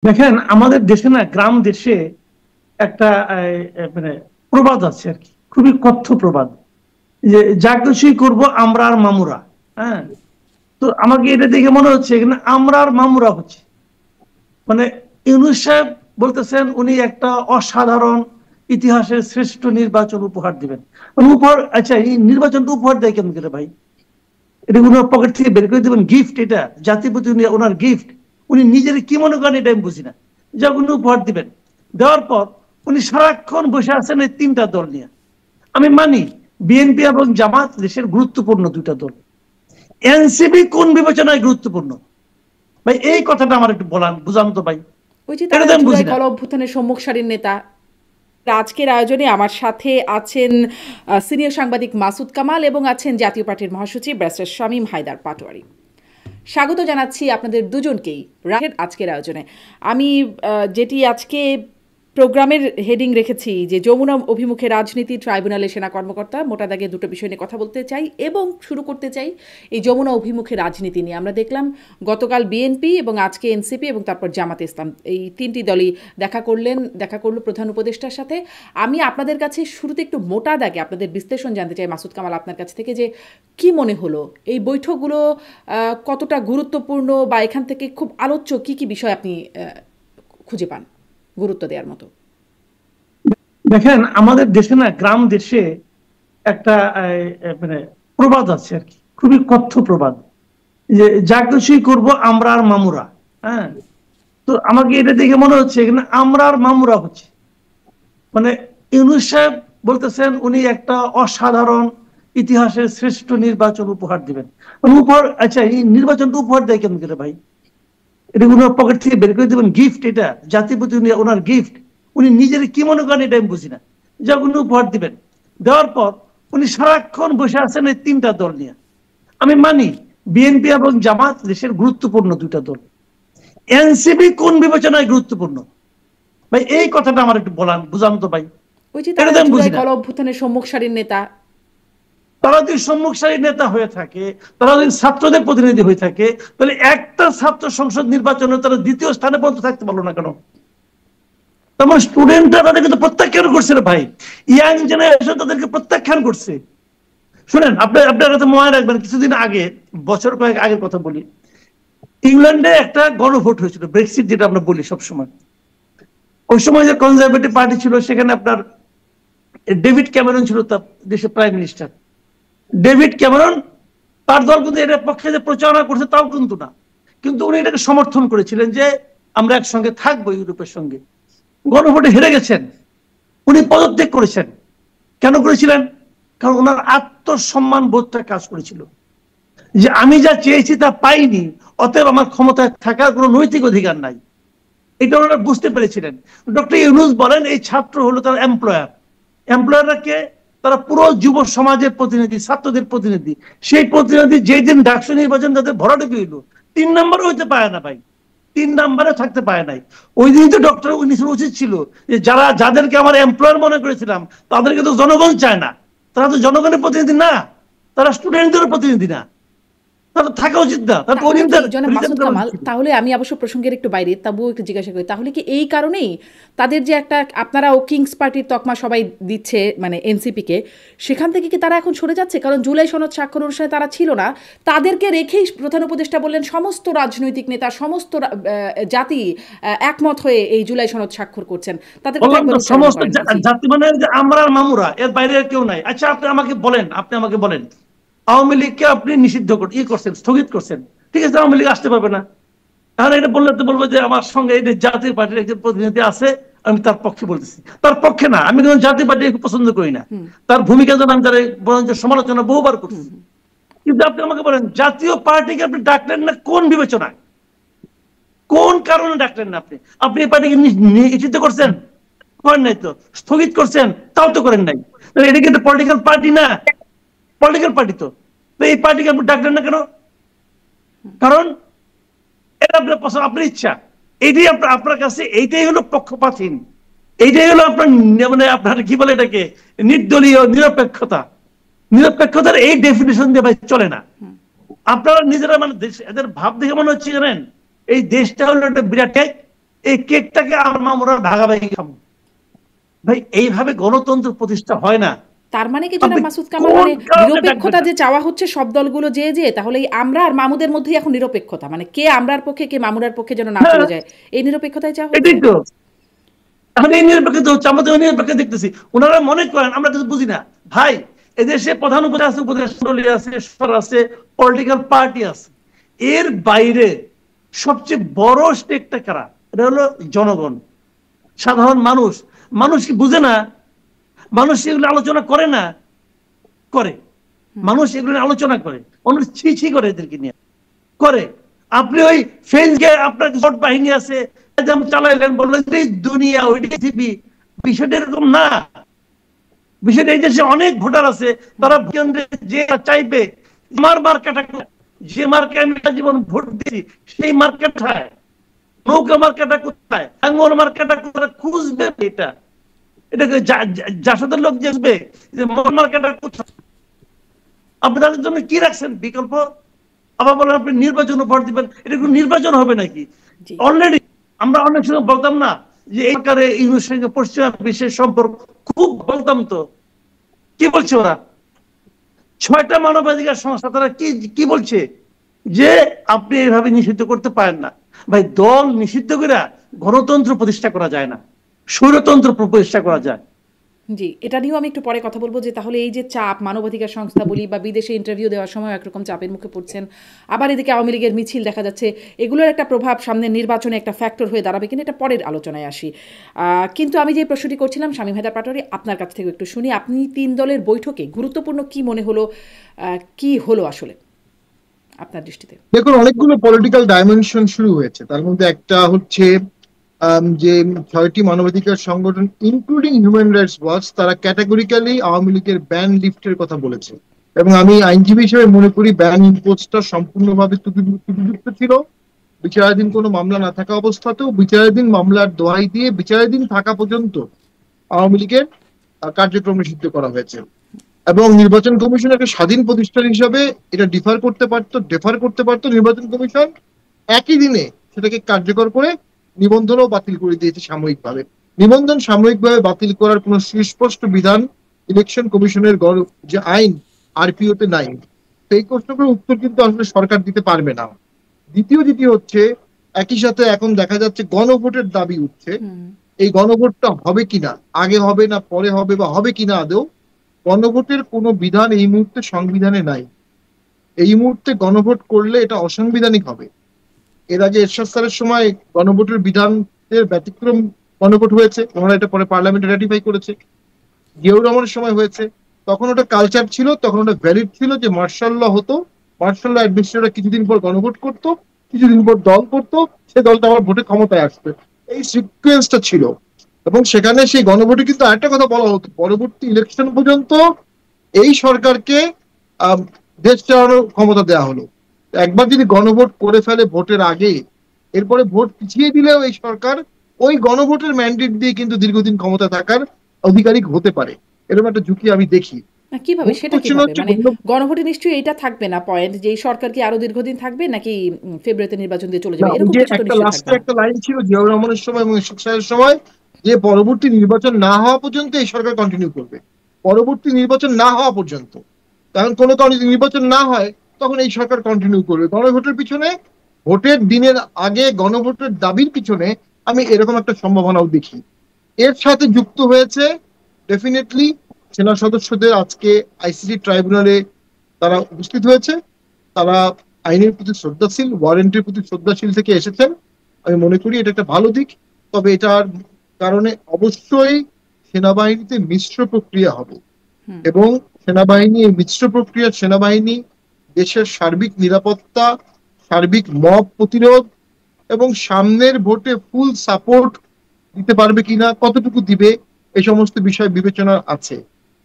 দেখেন আমাদের দেশে না গ্রাম দেশে একটা মানে প্রবাদ আছে আর কি, খুবই কথ্য প্রবাদ যে যা কিছুই করবো আমরা আর মামুরা। হ্যাঁ, তো আমাকে এটা দেখে মনে হচ্ছে এখানে আমরা আর মামুরা হচ্ছে। মানে ইউনূস সাহেব বলতেছেন উনি একটা অসাধারণ ইতিহাসের শ্রেষ্ঠ নির্বাচন উপহার দিবেন। মানে উপহার, আচ্ছা এই নির্বাচনটা উপহার দেয় কেমন করে ভাই? এটা ওনার পকেট থেকে বের করে দেবেন গিফট? এটা জাতির প্রতি ওনার গিফট। উনি নিজের কি মনে করেন এটা আমি বুঝি না। যখন উপহার দিবেন, দেওয়ার পর উনি সারাক্ষণ বসে আছেন এই তিনটা দল নিয়ে। আমি মানি বিএনপি এবং জামাত দেশের গুরুত্বপূর্ণ দুইটা দল। এনসিপি কোন বিবেচনায় গুরুত্বপূর্ণ ভাই? এই কথাটা আমার একটু বলান, বুঝান তো ভাই। ওই যে এটা তারা তো আমি বুঝি জুলাই না। গণ অভ্যুত্থানের সম্মুখ সারির নেতা। আজকের আয়োজনে আমার সাথে আছেন সিনিয়র সাংবাদিক মাসুদ কামাল এবং আছেন জাতীয় পার্টির মহাসচিব ব্যারিস্টার শামীম হায়দার পাটোয়ারি। স্বাগত জানাচ্ছি আপনাদের দুজনকেই আজকের আয়োজনে। আমি যেটি আজকে প্রোগ্রামের হেডিং রেখেছি যে যমুনা অভিমুখে রাজনীতি, ট্রাইব্যুনালে সেনা কর্মকর্তা, মোটা দাগে দুটো বিষয় নিয়ে কথা বলতে চাই এবং শুরু করতে চাই এই যমুনা অভিমুখে রাজনীতি নিয়ে। আমরা দেখলাম গতকাল বিএনপি এবং আজকে এনসিপি এবং তারপর জামাতে ইসলাম, এই তিনটি দলই দেখা করলো প্রধান উপদেষ্টার সাথে। আমি আপনাদের কাছে শুরুতে একটু মোটা দাগে আপনাদের বিশ্লেষণ জানতে চাই মাসুদ কামাল আপনার কাছ থেকে, যে কি মনে হলো এই বৈঠকগুলো, কতটা গুরুত্বপূর্ণ বা এখান থেকে খুব আলোচ্য কি কি বিষয় আপনি খুঁজে পান গুরুত্ব দেওয়ার মতো? দেখেন আমাদের দেশে না গ্রাম দেশে একটা মানে প্রবাদ আছে আর কি, খুবই কথ্য প্রবাদ যে যা কিছুই করবো আমরা আর মামুরা। হ্যাঁ, তো আমাকে এটা দেখে মনে হচ্ছে এখানে আমরা আর মামুরা হচ্ছে। মানে ইউনূস সাহেব বলতেছেন উনি একটা অসাধারণ ইতিহাসের শ্রেষ্ঠ নির্বাচন উপহার দিবেন। মানে উপহার, আচ্ছা এই নির্বাচনটা উপহার দেয় কেমন করে ভাই? এটা ওনার পকেট থেকে বের করে দেবেন গিফট? এটা জাতির প্রতি ওনার গিফট। উনি নিজের কি মনে করেন এটা আমি বুঝি না। যখন উপহার দিবেন, দেওয়ার পর উনি সারাক্ষণ বসে আছেন এই তিনটা দল নিয়ে। আমি মানি বিএনপি এবং জামাত দেশের গুরুত্বপূর্ণ দুইটা দল। এনসিপি কোন বিবেচনায় গুরুত্বপূর্ণ ভাই? এই কথাটা আমার একটু বলান, বুঝান তো ভাই। ওই যে এটা তারা তো আমি বুঝি জুলাই না। গণ অভ্যুত্থানের সম্মুখ সারির নেতা। তারা যদি সম্মুখ সারির নেতা হয়ে থাকে, তারা যদি ছাত্রদের প্রতিনিধি হয়ে থাকে, তাহলে একটা ছাত্র সংসদ নির্বাচনে তারা দ্বিতীয় স্থানে পর্যন্ত থাকতে পারলো না কেন? তেমন স্টুডেন্টরা তাদেরকে তো প্রত্যাখ্যান করছে রে ভাই। ইয়াং জেনারেশন তাদেরকে প্রত্যাখ্যান করছে। শুনেন, আপনার কথা মনে রাখবেন, কিছুদিন আগে, বছর কয়েক আগের কথা বলি, ইংল্যান্ডে একটা গণভোট হয়েছিল, ব্রেক্সিট যেটা আমরা বলি সবসময়। ওই সময় যে কনজারভেটিভ পার্টি ছিল, সেখানে আপনার ডেভিড ক্যামেরন ছিল তার দেশের প্রাইম মিনিস্টার। ডেভিড ক্যামেরন তার দল কিন্তু এটার পক্ষে যে প্রচারণা করছে তাও কিন্তু না, কিন্তু উনি এটাকে সমর্থন করেছিলেন যে আমরা একসঙ্গে থাকবো ইউরোপের সঙ্গে। গণভোটে হেরে গেছেন, উনি পদত্যাগ করেছেন। কেন করেছিলেন? কারণ ওনার আত্মসম্মান বোধটা কাজ করেছিল যে আমি যা চেয়েছি তা পাইনি, অতএব আমার ক্ষমতায় থাকার কোনো নৈতিক অধিকার নাই। এটা ওনারা বুঝতে পেরেছিলেন। ডক্টর ইউনূস বলেন এই ছাত্র হলো তার এমপ্লয়ার। এমপ্লয়াররা কে? তারা পুরো যুব সমাজের প্রতিনিধি, ছাত্রদের প্রতিনিধি। সেই প্রতিনিধি যেই দিন ডাকসু নির্বাচন তাদের ভরাডুবি হইল, 3 নম্বরও হইতে পারে না ভাই, 3 নম্বরে থাকতে পারে নাই। ওই দিন তো ডক্টর ইউনূসের উচিত ছিল যে যাদেরকে আমার এমপ্লয়ার মনে করেছিলাম তাদেরকে তো জনগণ চায় না, তারা তো জনগণের প্রতিনিধি না, তারা স্টুডেন্টদের প্রতিনিধি না, তারা থাকা উচিত না, তারা তাহলে কি জনাব রিজাইন মাসুদ করা কামাল, উচিত ছিল। তাহলে আমি অবশ্য প্রসঙ্গের একটু বাইরে তবুও একটু জিজ্ঞাসা করি, তাহলে কি এই কারণেই তাদের যে একটা, আপনারাও কিংস পার্টির তকমা সবাই দিচ্ছে মানে এনসিপিকে, সেখান থেকে কি তারা এখন সরে যাচ্ছে? কারণ জুলাই সনদ স্বাক্ষর অনুষ্ঠানে তারা ছিল না, তাদেরকে রেখেই প্রধান উপদেষ্টা বললেন সমস্ত রাজনৈতিক নেতা, সমস্ত জাতি একমত হয়ে এই জুলাই সনদ স্বাক্ষর করছেন। তাদের কথা বললাম একবার তো উচ্চারণ সমস্ত করেন। জি। জাতি মানে যে আমরা আর মামুরা, এর বাইরে আর কেউ নাই। আচ্ছা আপনি আমাকে বলেন আওয়ামী লীগকে আপনি নিষিদ্ধ করছেন, স্থগিত করছেন, ঠিক আছে, আওয়ামী লীগ আসতে পারবে না। তাহলে এটা বললে তো বলবো যে আমার সঙ্গে এই যে জাতীয় পার্টির একজন প্রতিনিধি আছে, আমি তার পক্ষে বলতেছি। তার পক্ষে না, আমি কিন্তু জাতীয় পার্টি পছন্দ করি না, তার ভূমিকা যেন আমি তার বরঞ্চ সমালোচনা বহুবার করছি। কিন্তু আপনি আমাকে বলেন জাতীয় পার্টিকে আপনি ডাকলেন না কোন বিবেচনায়, কোন কারণে ডাকলেন না? আপনি আপনি এই পার্টিকে নিষিদ্ধ করছেন? করেন নাই তো। স্থগিত করছেন? তাও তো করেন নাই। এটা কিন্তু পলিটিক্যাল পার্টি না, পলিটিক্যাল পার্টি তো। এই পার্টিকে আপনি ডাকলেন না কেন? কারণ এটা আপনার পছন্দ, আপনার ইচ্ছা। এইটাই আপনার কাছে, এইটাই হলো পক্ষপাতহীন, এইটাই হলো আপনার মানে আপনার কি বলে এটাকে, নির্দলীয় নিরপেক্ষতা। নিরপেক্ষতার এই ডেফিনেশন দিয়ে ভাই চলে না। আপনারা নিজেরা মানে এদের ভাব দেখে মনে হচ্ছে জানেন এই দেশটা হলো একটা বিরাট এই কেকটাকে আমার মামুরা ভাগাভাগি খাবো। ভাই এইভাবে গণতন্ত্র প্রতিষ্ঠা হয় না। তার মানে কি জনাব মাসুদ কামাল, মানে নিরপেক্ষতা যে চাওয়া হচ্ছে সব দলগুলো যে তাহলে এই আমরা আর মামুদের মধ্যেই এখন নিরপেক্ষতা, মানে কে আমরার পক্ষে কে মামুরার পক্ষে যেন না চলে যায়, এই নিরপেক্ষতায় চাওয়া হচ্ছে। এটাই তো এখন এই নিরপেক্ষতা হচ্ছে, আমাদের নিরপেক্ষ দেখতেছি। ওনারা মনে করেন আমরা কিছু বুঝি না। ভাই এদেশে প্রধান উপদেষ্টা আছে, সরকার আছে, পলিটিক্যাল পার্টি আছে, এর বাইরে সবচেয়ে বড় স্টেকটা কারা? এটা হলো জনগণ, সাধারণ মানুষ। মানুষ কি বুঝে না? মানুষ এগুলো আলোচনা করে না? করে। মানুষ এগুলো আলোচনা করে, মানুষ ছি করে এদেরকে নিয়ে করে। আপনি ওই ফেসকে আপনার ভোট বাহিনী আছে যেমন চালাইলেন, বললেন দুনিয়া ওই পৃথিবী, বিষয়টা এরকম না। বিষয়টা এই দেশে অনেক ভোটার আছে, তারা কেন্দ্রে যে চাইবে আমার মার্কাটা, যে মার্কে আমি জীবন ভোট দিয়েছি সেই মার্কেটায়, নৌকা মার্কেটা কোথায়, আঙ্গুর মার্কেটা কোথায় খুঁজবে? এটাকে জাসদের লোক দেখবে যে মার্কেটা কোথায়। আপনি তাদের জন্য কি রাখছেন বিকল্প? আবার বলেন আপনি নির্বাচনে ভোট দিবেন, এটা কোনো নির্বাচন হবে নাকি? অলরেডি আমরা অনেক সময় বলতাম না যে এই সরকারে ইউনুসের সঙ্গে পশ্চিমা বিশ্বের সম্পর্ক খুব, বলতাম তো। কি বলছে ওরা? 6টা মানবাধিকার সংস্থা তারা কি বলছে? যে আপনি এইভাবে নিষিদ্ধ করতে পারেন না। ভাই দল নিষিদ্ধ করে গণতন্ত্র প্রতিষ্ঠা করা যায় না, স্বৈরতন্ত্র প্রতিষ্ঠা করা যায়। জি, এটা নিয়েও আমি একটু পরে কথা বলবো যে তাহলে এই যে চাপ, মানবাধিকার সংস্থা বলি বা বিদেশে ইন্টারভিউ দেওয়ার সময় একরকম চাপের মুখে পড়ছেন, আবার এদিকে আওয়ামী লীগের মিছিল দেখা যাচ্ছে, এগুলোর একটা প্রভাব সামনের নির্বাচনে একটা ফ্যাক্টর হয়ে দাঁড়াবে কিনা এটা পরের আলোচনায় আসি। কিন্তু আমি যে প্রশ্নটি করছিলাম শামীম হায়দার পাটোয়ারী, আপনার কাছ থেকে একটু শুনি, আপনি 3 দলের বৈঠকে গুরুত্বপূর্ণ কি মনে হলো, কি হলো আসলে আপনার দৃষ্টিতে? দেখুন, অনেকগুলো পলিটিক্যাল ডাইমেনশন শুরু হয়েছে। তার মধ্যে একটা হচ্ছে যে 6টি মানবাধিকার সংগঠন ইনক্লুডিং হিউম্যান রাইটস ওয়াচ তারা ক্যাটাগরিক্যালি আওয়ামী লীগের ব্যান লিফটের কথা বলেছে, এবং আমি আইনজীবী হিসেবে মনে করি ব্যান ইম্পোজটা সম্পূর্ণভাবে ত্রুটিযুক্ত ছিল। বিচারাধীন কোনো মামলা না থাকা অবস্থাতেও বিচারাধীন মামলার দোহাই দিয়ে বিচারাধীন থাকা পর্যন্ত আওয়ামী লীগের কার্যক্রম নিষিদ্ধ করা হয়েছে, এবং নির্বাচন কমিশন একটা স্বাধীন প্রতিষ্ঠান হিসাবে এটা ডেফার করতে পারতো। নির্বাচন কমিশন একই দিনে সেটাকে কার্যকর করে নিবন্ধনও বাতিল করে দিয়েছে সাময়িকভাবে। নিবন্ধন সাময়িকভাবে বাতিল করার কোন সুস্পষ্ট বিধান ইলেকশন কমিশনের যে আইন আরপিও তে নাই। সেই প্রশ্নগুলোর উত্তর কিন্তু আসলে সরকার দিতে পারবে না। দ্বিতীয় যেটি হচ্ছে, একই সাথে এখন দেখা যাচ্ছে গণভোটের দাবি উঠছে। এই গণভোটটা হবে কিনা, আগে হবে না পরে হবে, বা হবে কিনা আদৌ, গণভোটের কোনো বিধান এই মুহূর্তে সংবিধানে নাই। এই মুহূর্তে গণভোট করলে এটা অসাংবিধানিক হবে। এর আগে এরশাদ স্যারের সময় গণভোটের বিধানের ব্যতিক্রম গণভোট হয়েছে, ওনারা এটা পরে পার্লামেন্টে রেটিফাই করেছে। জিয়াউর রহমানের সময় হয়েছে, তখন ওটা কালচার ছিল, তখন ওটা ভ্যালিড ছিল যে মার্শাল ল হতো, মার্শাল ল অ্যাডমিনিস্ট্রেটর কিছুদিন পর গণভোট করতো, কিছুদিন পর দল করতো, সেই দলটা আবার ভোটে ক্ষমতায় আসবে, এই সিকুয়েন্সটা ছিল। এবং সেখানে সেই গণভোটে কিন্তু আরেকটা কথা বলা হতো, পরবর্তী ইলেকশন পর্যন্ত এই সরকারকে দেশ চালানোর ক্ষমতা দেওয়া হলো। একবার যদি গণভোট করে ফেলে ভোটের আগে, এরপরে ভোট পিছিয়ে দিলেও এই সরকার ওই গণভোটের ম্যান্ডেট দিয়ে কিন্তু দীর্ঘদিন ক্ষমতা থাকার অধিকারী হতে পারে। এরকম একটা ঝুঁকি আমি দেখি। কিভাবে সেটা কিভাবে, মানে গণভোটে নিশ্চয়ই এটা থাকবে না পয়েন্ট যে সরকার কি আরো দীর্ঘদিন থাকবে নাকি ফেব্রুয়ারিতে নির্বাচন দিয়ে চলে যাবে, এরকম কিছু তো নিশ্চয়ই থাকবে না। একটা লাইন ছিল জিয়াউর রহমানের সময় এবং এরশাদ সাহেবের সময় যে পরবর্তী নির্বাচন না হওয়া পর্যন্ত এই সরকার কন্টিনিউ করবে, পরবর্তী নির্বাচন না হওয়া পর্যন্ত। তখন কোনো নির্বাচন না হয় তখন এই সরকার কন্টিনিউ করবে। গণভোটের পিছনে, ভোটের দিনের আগে গণভোটের দাবির পিছনে আমি এরকম একটা সম্ভাবনাও দেখি। এর সাথে যুক্ত হয়েছে ডেফিনেটলি সেনা সদস্যদের আজকে আইসিসি ট্রাইব্যুনালে তারা উপস্থিত হয়েছে, তারা আইনের প্রতি শ্রদ্ধাশীল, ওয়ারেন্টের প্রতি শ্রদ্ধাশীল থেকে এসেছেন। আমি মনে করি এটা একটা ভালো দিক। তবে এটার কারণে অবশ্যই সেনাবাহিনীতে মিশ্র প্রক্রিয়া হবে, এবং সেনাবাহিনী এই মিশ্র প্রক্রিয়া, সেনাবাহিনী দেশের সার্বিক নিরাপত্তা, সার্বিক মব প্রতিরোধ এবং সামনের ভোটে ফুল সাপোর্ট দিতে পারবে কিনা, কতটুকু দিবে, এই সমস্ত বিষয় বিবেচনা আছে।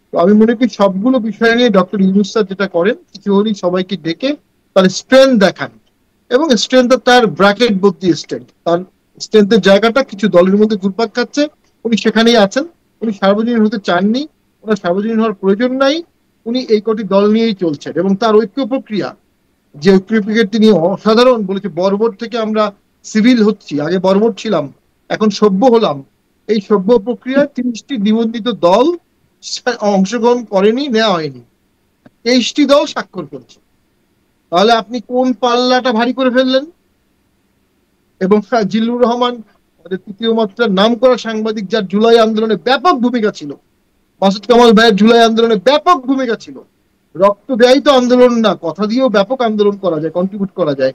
তো আমি মনে করি সবগুলো বিষয় নিয়ে ডক্টর ইউনূস স্যার যেটা করেন, কিছু হলেই সবাইকে ডেকে তার স্ট্রেংথ দেখান, এবং স্ট্রেংথ তার ব্র্যাকেট বদলি স্ট্রেংথ, তার স্ট্রেংথের জায়গাটা কিছু দলের মধ্যে ঘুরপাক খাচ্ছে, উনি সেখানেই আছেন। উনি সার্বজনীন হতে চাননি, ওনার সার্বজনীন হওয়ার প্রয়োজন নাই, উনি এই কটি দল নিয়েই চলছেন। এবং তার ঐক্য প্রক্রিয়া, যে ঐক্য প্রক্রিয়া তিনি অসাধারণ বলেছে, বর্বর থেকে আমরা সিভিল হচ্ছি, আগে বর্বর ছিলাম, এখন সভ্য হলাম, এই সভ্য প্রক্রিয়ায় 30টি নিবন্ধিত দল অংশগ্রহণ করেনি, নেওয়া হয়নি, 23টি দল স্বাক্ষর করেছে। তাহলে আপনি কোন পাল্লাটা ভারী করে ফেললেন? এবং জিল্লুর রহমান, আমাদের তৃতীয় মাত্রার নাম করা সাংবাদিক, যার জুলাই আন্দোলনে ব্যাপক ভূমিকা ছিল, মাসুদ কামাল ভাইয়ের জুলাই আন্দোলনে ব্যাপক ভূমিকা ছিল। রক্ত দেয়াই তো আন্দোলন না, কথা দিয়েও ব্যাপক আন্দোলন করা যায়, কন্ট্রিবিউট করা যায়।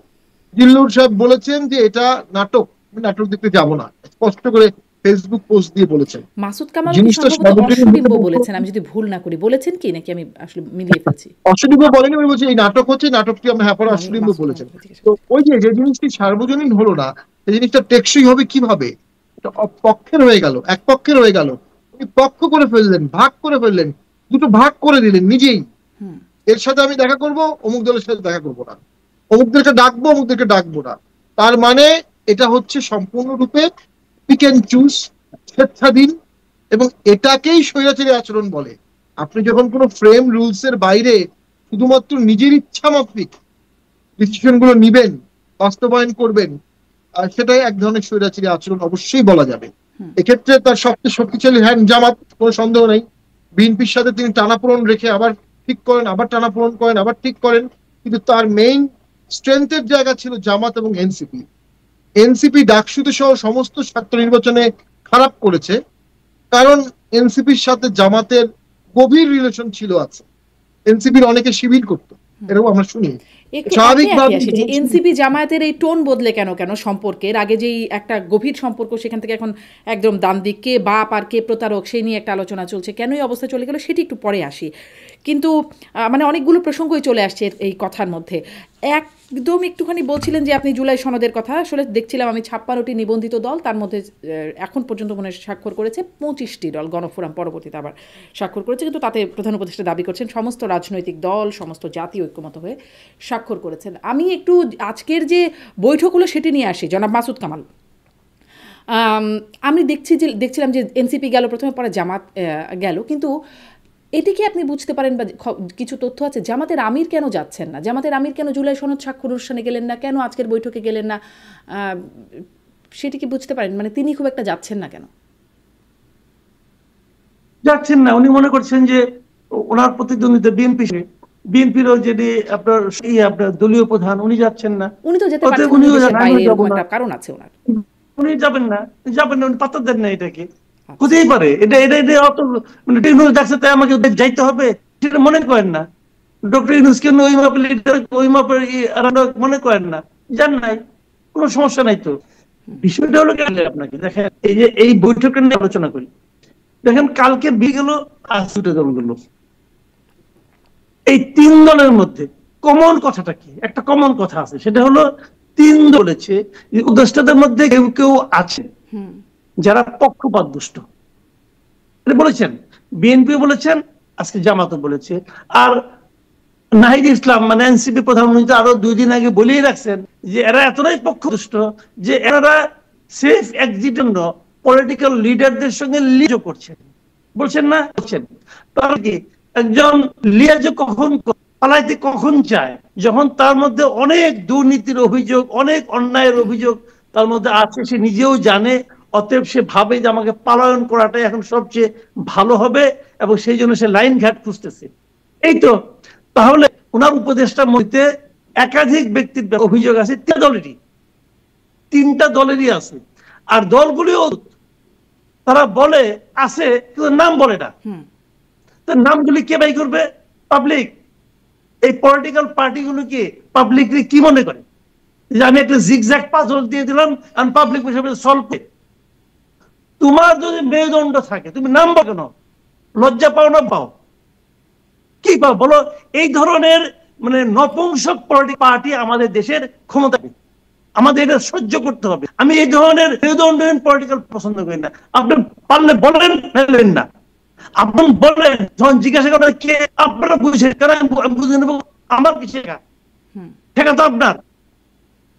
জিল্লুর সাহেব বলেছেন যে এটা নাটক, আমি নাটক দেখতে যাব না, স্পষ্ট করে ফেসবুক পোস্ট দিয়ে বলেছেন। মাসুদ কামাল জিনিসটা অশ্বডিম্ব বলেছেন, আমি যদি ভুল না করি, বলেছেন কি নাকি আমি আসলে মিলিয়ে ফেলছি? অশ্বডিম্ব বলেনি, আমি বলছি এই নাটক হচ্ছে, নাটকটি আমরা হ্যাঁ পরে অশ্বডিম্ব বলেছেন। তো ওই যে যে জিনিসটি সার্বজনীন হলো না, সেই জিনিসটা টেকসই হবে কিভাবে? এটা পক্ষের হয়ে গেল, এক পক্ষের হয়ে গেল, উনি পক্ষ করে ফেললেন, ভাগ করে ফেললেন, দুটো ভাগ করে দিলেন নিজেই। এর সাথে আমি দেখা করব, অমুক দলের সাথে দেখা করবো না, অমুকদেরকে ডাকবো, অমুকদেরকে ডাকবো না। তার মানে এটা হচ্ছে সম্পূর্ণরূপে পিক এন্ড চুজ, স্বেচ্ছাধীন, এবং এটাকেই স্বৈরাচারী আচরণ বলে। আপনি যখন কোনো ফ্রেম রুলস এর বাইরে শুধুমাত্র নিজের ইচ্ছা মাফিক ডিসিশন গুলো নিবেন, বাস্তবায়ন করবেন, সেটাই এক ধরনের স্বৈরাচারী আচরণ অবশ্যই বলা যাবে। এক্ষেত্রে তার সবচেয়ে শক্তিশালী হ্যান্ড জামাত, কোনো সন্দেহ নেই। বিএনপির সাথে তিনি টানাপোড়েন রেখে আবার ঠিক করেন, আবার টানাপোড়েন করেন, আবার ঠিক করেন, কিন্তু তার মেইন স্ট্রেংথের জায়গা ছিল জামাত এবং এনসিপি। এনসিপি ডাকসুতে সহ সমস্ত ছাত্র নির্বাচনে খারাপ করেছে, কারণ এনসিপির সাথে জামাতের গভীর রিলেশন ছিল, আছে। এনসিপির অনেকে শিবির করতো, এরকম আমরা শুনি। স্বাভাবিকভাবে এনসিপি জামায়াতের এই টোন বদলে কেন সম্পর্কের আগে যেই একটা গভীর সম্পর্ক, সেখান থেকে এখন একদম ডান দিক, কে বাপ আর কে প্রতারক, সেই নিয়ে একটা আলোচনা চলছে, কেন এই অবস্থা চলে গেল সেটি একটু পরে আসি। কিন্তু মানে অনেকগুলো প্রসঙ্গই চলে আসছে এই কথার মধ্যে। একদম একটুখানি বলছিলেন যে আপনি জুলাই সনদের কথা, আসলে দেখছিলাম আমি 56টি নিবন্ধিত দল, তার মধ্যে এখন পর্যন্ত মনে স্বাক্ষর করেছে 25টি দল, গণফোরাম পরবর্তীতে আবার স্বাক্ষর করেছে, কিন্তু তাতে প্রধান উপদেষ্টা দাবি করছেন সমস্ত রাজনৈতিক দল, সমস্ত জাতি ঐক্যমত হয়ে স্বাক্ষর করেছেন। আমি একটু আজকের যে বৈঠক হলো সেটি নিয়ে আসি। জনাব মাসুদ কামাল, আমি দেখছিলাম যে এনসিপি গেল প্রথমে, পরে জামাত গেল, কিন্তু এটি কি আপনি বুঝতে পারেন বা কিছু তথ্য আছে জামাতের আমির কেন যাচ্ছেন না? জামাতের আমির কেন জুলাই সনদ স্বাক্ষর অনুষ্ঠানে গেলেন না, কেন আজকের বৈঠকে গেলেন না, সেটি কি বুঝতে পারেন? মানে তিনি খুব একটা যাচ্ছেন না কেন? যাচ্ছেন না, উনি মনে করছেন যে ওনার প্রতিদ্বন্দ্বিতা বিএনপির যিনি আপনার দলীয় প্রধান, উনি যাচ্ছেন না। উনি তো যেতে পারছেন না, দেশের বাইরে, এরকম একটা কারণ আছে ওনার। উনি যাবেন না, উনি পাত্তা দেন না এটাকে। হতেই পারে এটা অত মানে টেকনোলজি ডাকছে তাই আমাকে যাইতে হবে সেটা মনে করেন না। ডক্টর ইউনূসকে ওই মাপের লিডার, ওই মাপের মনে করেন না, যান নাই, কোনো সমস্যা নাই। তো বিষয়টা হলো আপনাকে দেখেন, এই যে এই বৈঠকের নিয়ে আলোচনা করি, দেখেন কালকে গেল আজ দুটো দলগুলো, এই তিন দলের মধ্যে কমন কথাটা কি? একটা কমন কথা আছে, সেটা হলো তিন বলেছে যে উপদেষ্টাদের মধ্যে কেউ কেউ আছে যারা পক্ষপাত দুষ্ট, বলেছেন। বিএনপি বলেছেন, আজকে জামাতও বলেছে। আর নাহিদ ইসলাম মানে এনসিপি প্রধানমন্ত্রী আরো 2 দিন আগে বলেই রাখছেন যে এরা এতটাই পক্ষদুষ্ট যে এরা সেফ এক্সিট জন্য পলিটিক্যাল লিডারদের সঙ্গে লিজ করছেন, বলছেন না? বলছেন। তাহলে কি একজন লিয়াজ কখন পালাইতে কখন চায়? যখন তার মধ্যে অনেক দুর্নীতির অভিযোগ, অনেক অন্যায়ের অভিযোগ তার মধ্যে আছে, সে নিজেও জানে, অতএব সে ভাবে যে আমাকে পালায়ন করাটাই এখন সবচেয়ে ভালো হবে, এবং সেই জন্য সে লাইন ঘাট খুঁজতেছে। এই তো, তাহলে ওনার উপদেষ্টার মধ্যে একাধিক ব্যক্তির অভিযোগ আছে, তিনটা দলেরই আছে। আর দলগুলিও তারা বলে আছে, কিন্তু নাম বলে না। নামগুলি কে বাই করবে? পাবলিক। এই পলিটিক্যাল পার্টিগুলোকে পাবলিক কি মনে করে যে আমি একটা জিগজ্যাগ পাজল দিয়ে দিলাম আর পাবলিক সলভ করে? তোমার যদি মেরুদণ্ড থাকে তুমি নাম বলো কেন? লজ্জা পাও না? পাও, কি পাও বলো? এই ধরনের মানে নপুংসক পলিটিক্যাল পার্টি আমাদের দেশের ক্ষমতা, আমাদের এটা সহ্য করতে হবে। আমি এই ধরনের মেরুদণ্ডহীন পলিটিক্যাল পছন্দ করি না। আপনি পারলে বলেন, না আপনি বললেন, যখন জিজ্ঞাসা করেন কে, আপনারা বুঝেন, কারণ আমি বুঝে নেবো আমার কি শেখা, শেখা তো আপনার,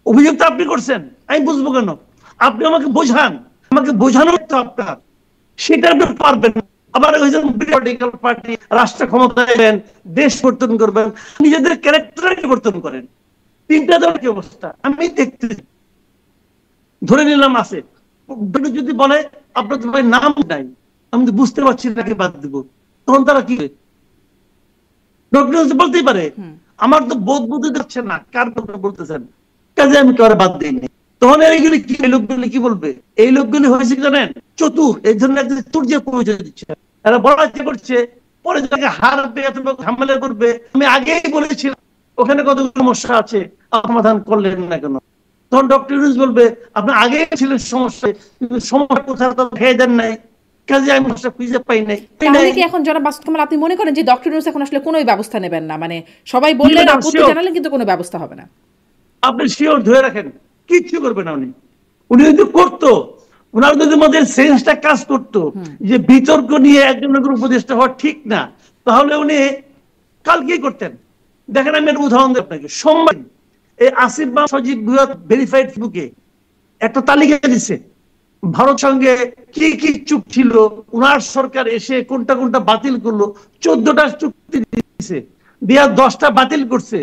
অভিযোগ তো আপনি করছেন, আমি বুঝবো কেন? আপনি আমাকে বোঝান, আমাকে বোঝানো তো আপনার, সেটা আপনি পারবেন। আবার পলিটিক্যাল পার্টি রাষ্ট্র ক্ষমতায় নেবেন, দেশ পরিবর্তন করবেন, নিজেদের ক্যারেক্টার পরিবর্তন করেন। তিনটা দলের কি অবস্থা আমি দেখতে ধরে নিলাম আছে, যদি বলে আপনার তো ভাই নাম নাই, আমি তো বুঝতে পারছি নাকি বাদ দিব, তখন তারা কি ডক্টর বলতেই পারে আমার তো বোধ বুদ্ধি যাচ্ছে না, কার কথা বলতেছেন, কাজে আমি কারো বাদ দিইনি। তখন এইগুলি কি, এই লোকগুলি কি বলবে? এই লোকগুলি হয়েছে কি জানেন, চতুর, এই জন্য চতুর্য পরিচয় দিচ্ছে। এরা বলা চেষ্টা করছে পরে যাকে হারবে অথবা ঝামেলা করবে। আমি আগেই বলেছিলাম ওখানে কত সমস্যা আছে, সমাধান করলেন না কেন? তখন ডক্টর ইউনূস বলবে আপনি আগেই ছিলেন সমস্যায়, কিন্তু সমস্যা কোথাও তো খেয়ে দেন নাই, কাজে আমি সমস্যা খুঁজে পাই নাই। তাহলে কি এখন জনাব মাসুদ কামাল আপনি মনে করেন যে ডক্টর ইউনূস এখন আসলে কোনো ব্যবস্থা নেবেন না, মানে সবাই বললেন আপত্তি জানালেন কিন্তু কোনো ব্যবস্থা হবে না? আপনি শিওর ধরে রাখেন কিচ্ছু করবে না উনি। উনি যদি করতো, ওনার যদি মধ্যে সেন্সটা কাজ করতো যে বিতর্ক নিয়ে একজনের উপদেষ্টা হওয়া ঠিক না, তাহলে উনি কালকেই করতেন। দেখেন আমি একটা উদাহরণ দিই আপনাকে। সোমবার এই আসিফ বা সজীব ভুইয়া ভেরিফাইড ফেসবুকে একটা তালিকা দিচ্ছে ভারত সঙ্গে কি কি চুক্তি ছিল, উনার সরকার এসে কোনটা কোনটা বাতিল করলো। 14টা চুক্তি দিয়েছে, দিয়া 10টা বাতিল করছে,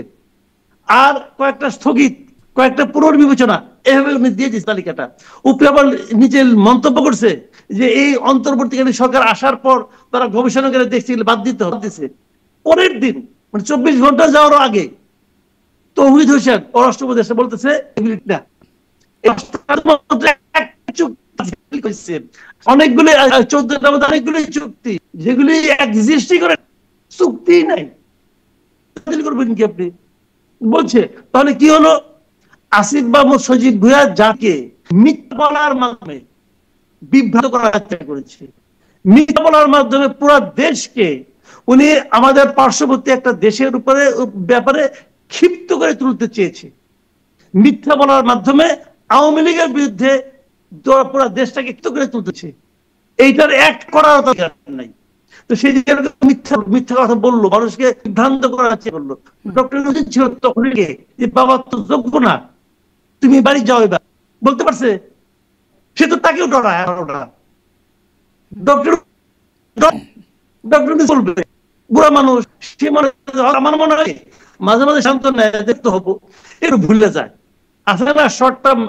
আর কয়েকটা স্থগিত, কয়েকটা পুনর্বিবেচনা, এভাবে উনি দিয়ে দিয়েছে তালিকাটা। উপরে আবার নিচে মন্তব্য করছে যে এই অন্তর্বর্তীকালীন সরকার আসার পর তারা গবেষণা করে দেখছে বাদ দিতে। পরের দিন মানে 24 ঘন্টা যাওয়ার আগে তৌহিদ হোসেন পররাষ্ট্র উপদেষ্টা বলতেছে না, অনেকগুলি 14টার মধ্যে অনেকগুলি চুক্তি যেগুলি এক্সিস্টই করে, চুক্তি নাই, করবেন কি আপনি? বলছে তাহলে কি হলো, আসিফ বাবু সজীব ভুইয়া যাকে মিথ্যা বলার মাধ্যমে বিভ্রান্ত করার চেষ্টা করেছে, মিথ্যা বলার মাধ্যমে পুরো দেশকে উনি আমাদের পার্শ্ববর্তী একটা দেশের উপরে ব্যাপারে ক্ষিপ্ত করে তুলতে চেয়েছে। মিথ্যা বলার মাধ্যমে আওয়ামী লীগের বিরুদ্ধে পুরো দেশটাকে ক্ষিপ্ত করে তুলতেছে, এইটার অ্যাক্ট করার দরকার নাই। তো সেই মিথ্যা মিথ্যা কথা বললো, মানুষকে বিভ্রান্ত করার চেষ্টা করলো। ডক্টর ইউনূস ছিল তখন যে বাবা তো যোগ্য না, তুমি বাড়ি যাও, এবার বলতে পারছে? সে তো তাকেও ডরায়। ডক্টর বলবে বুড়া মানুষ, সে মনে আমার মনে হয় মাঝে মাঝে শান্ত নেয় দেখতে হবো, একটু ভুলে যায়। আসলে না শর্ট টার্ম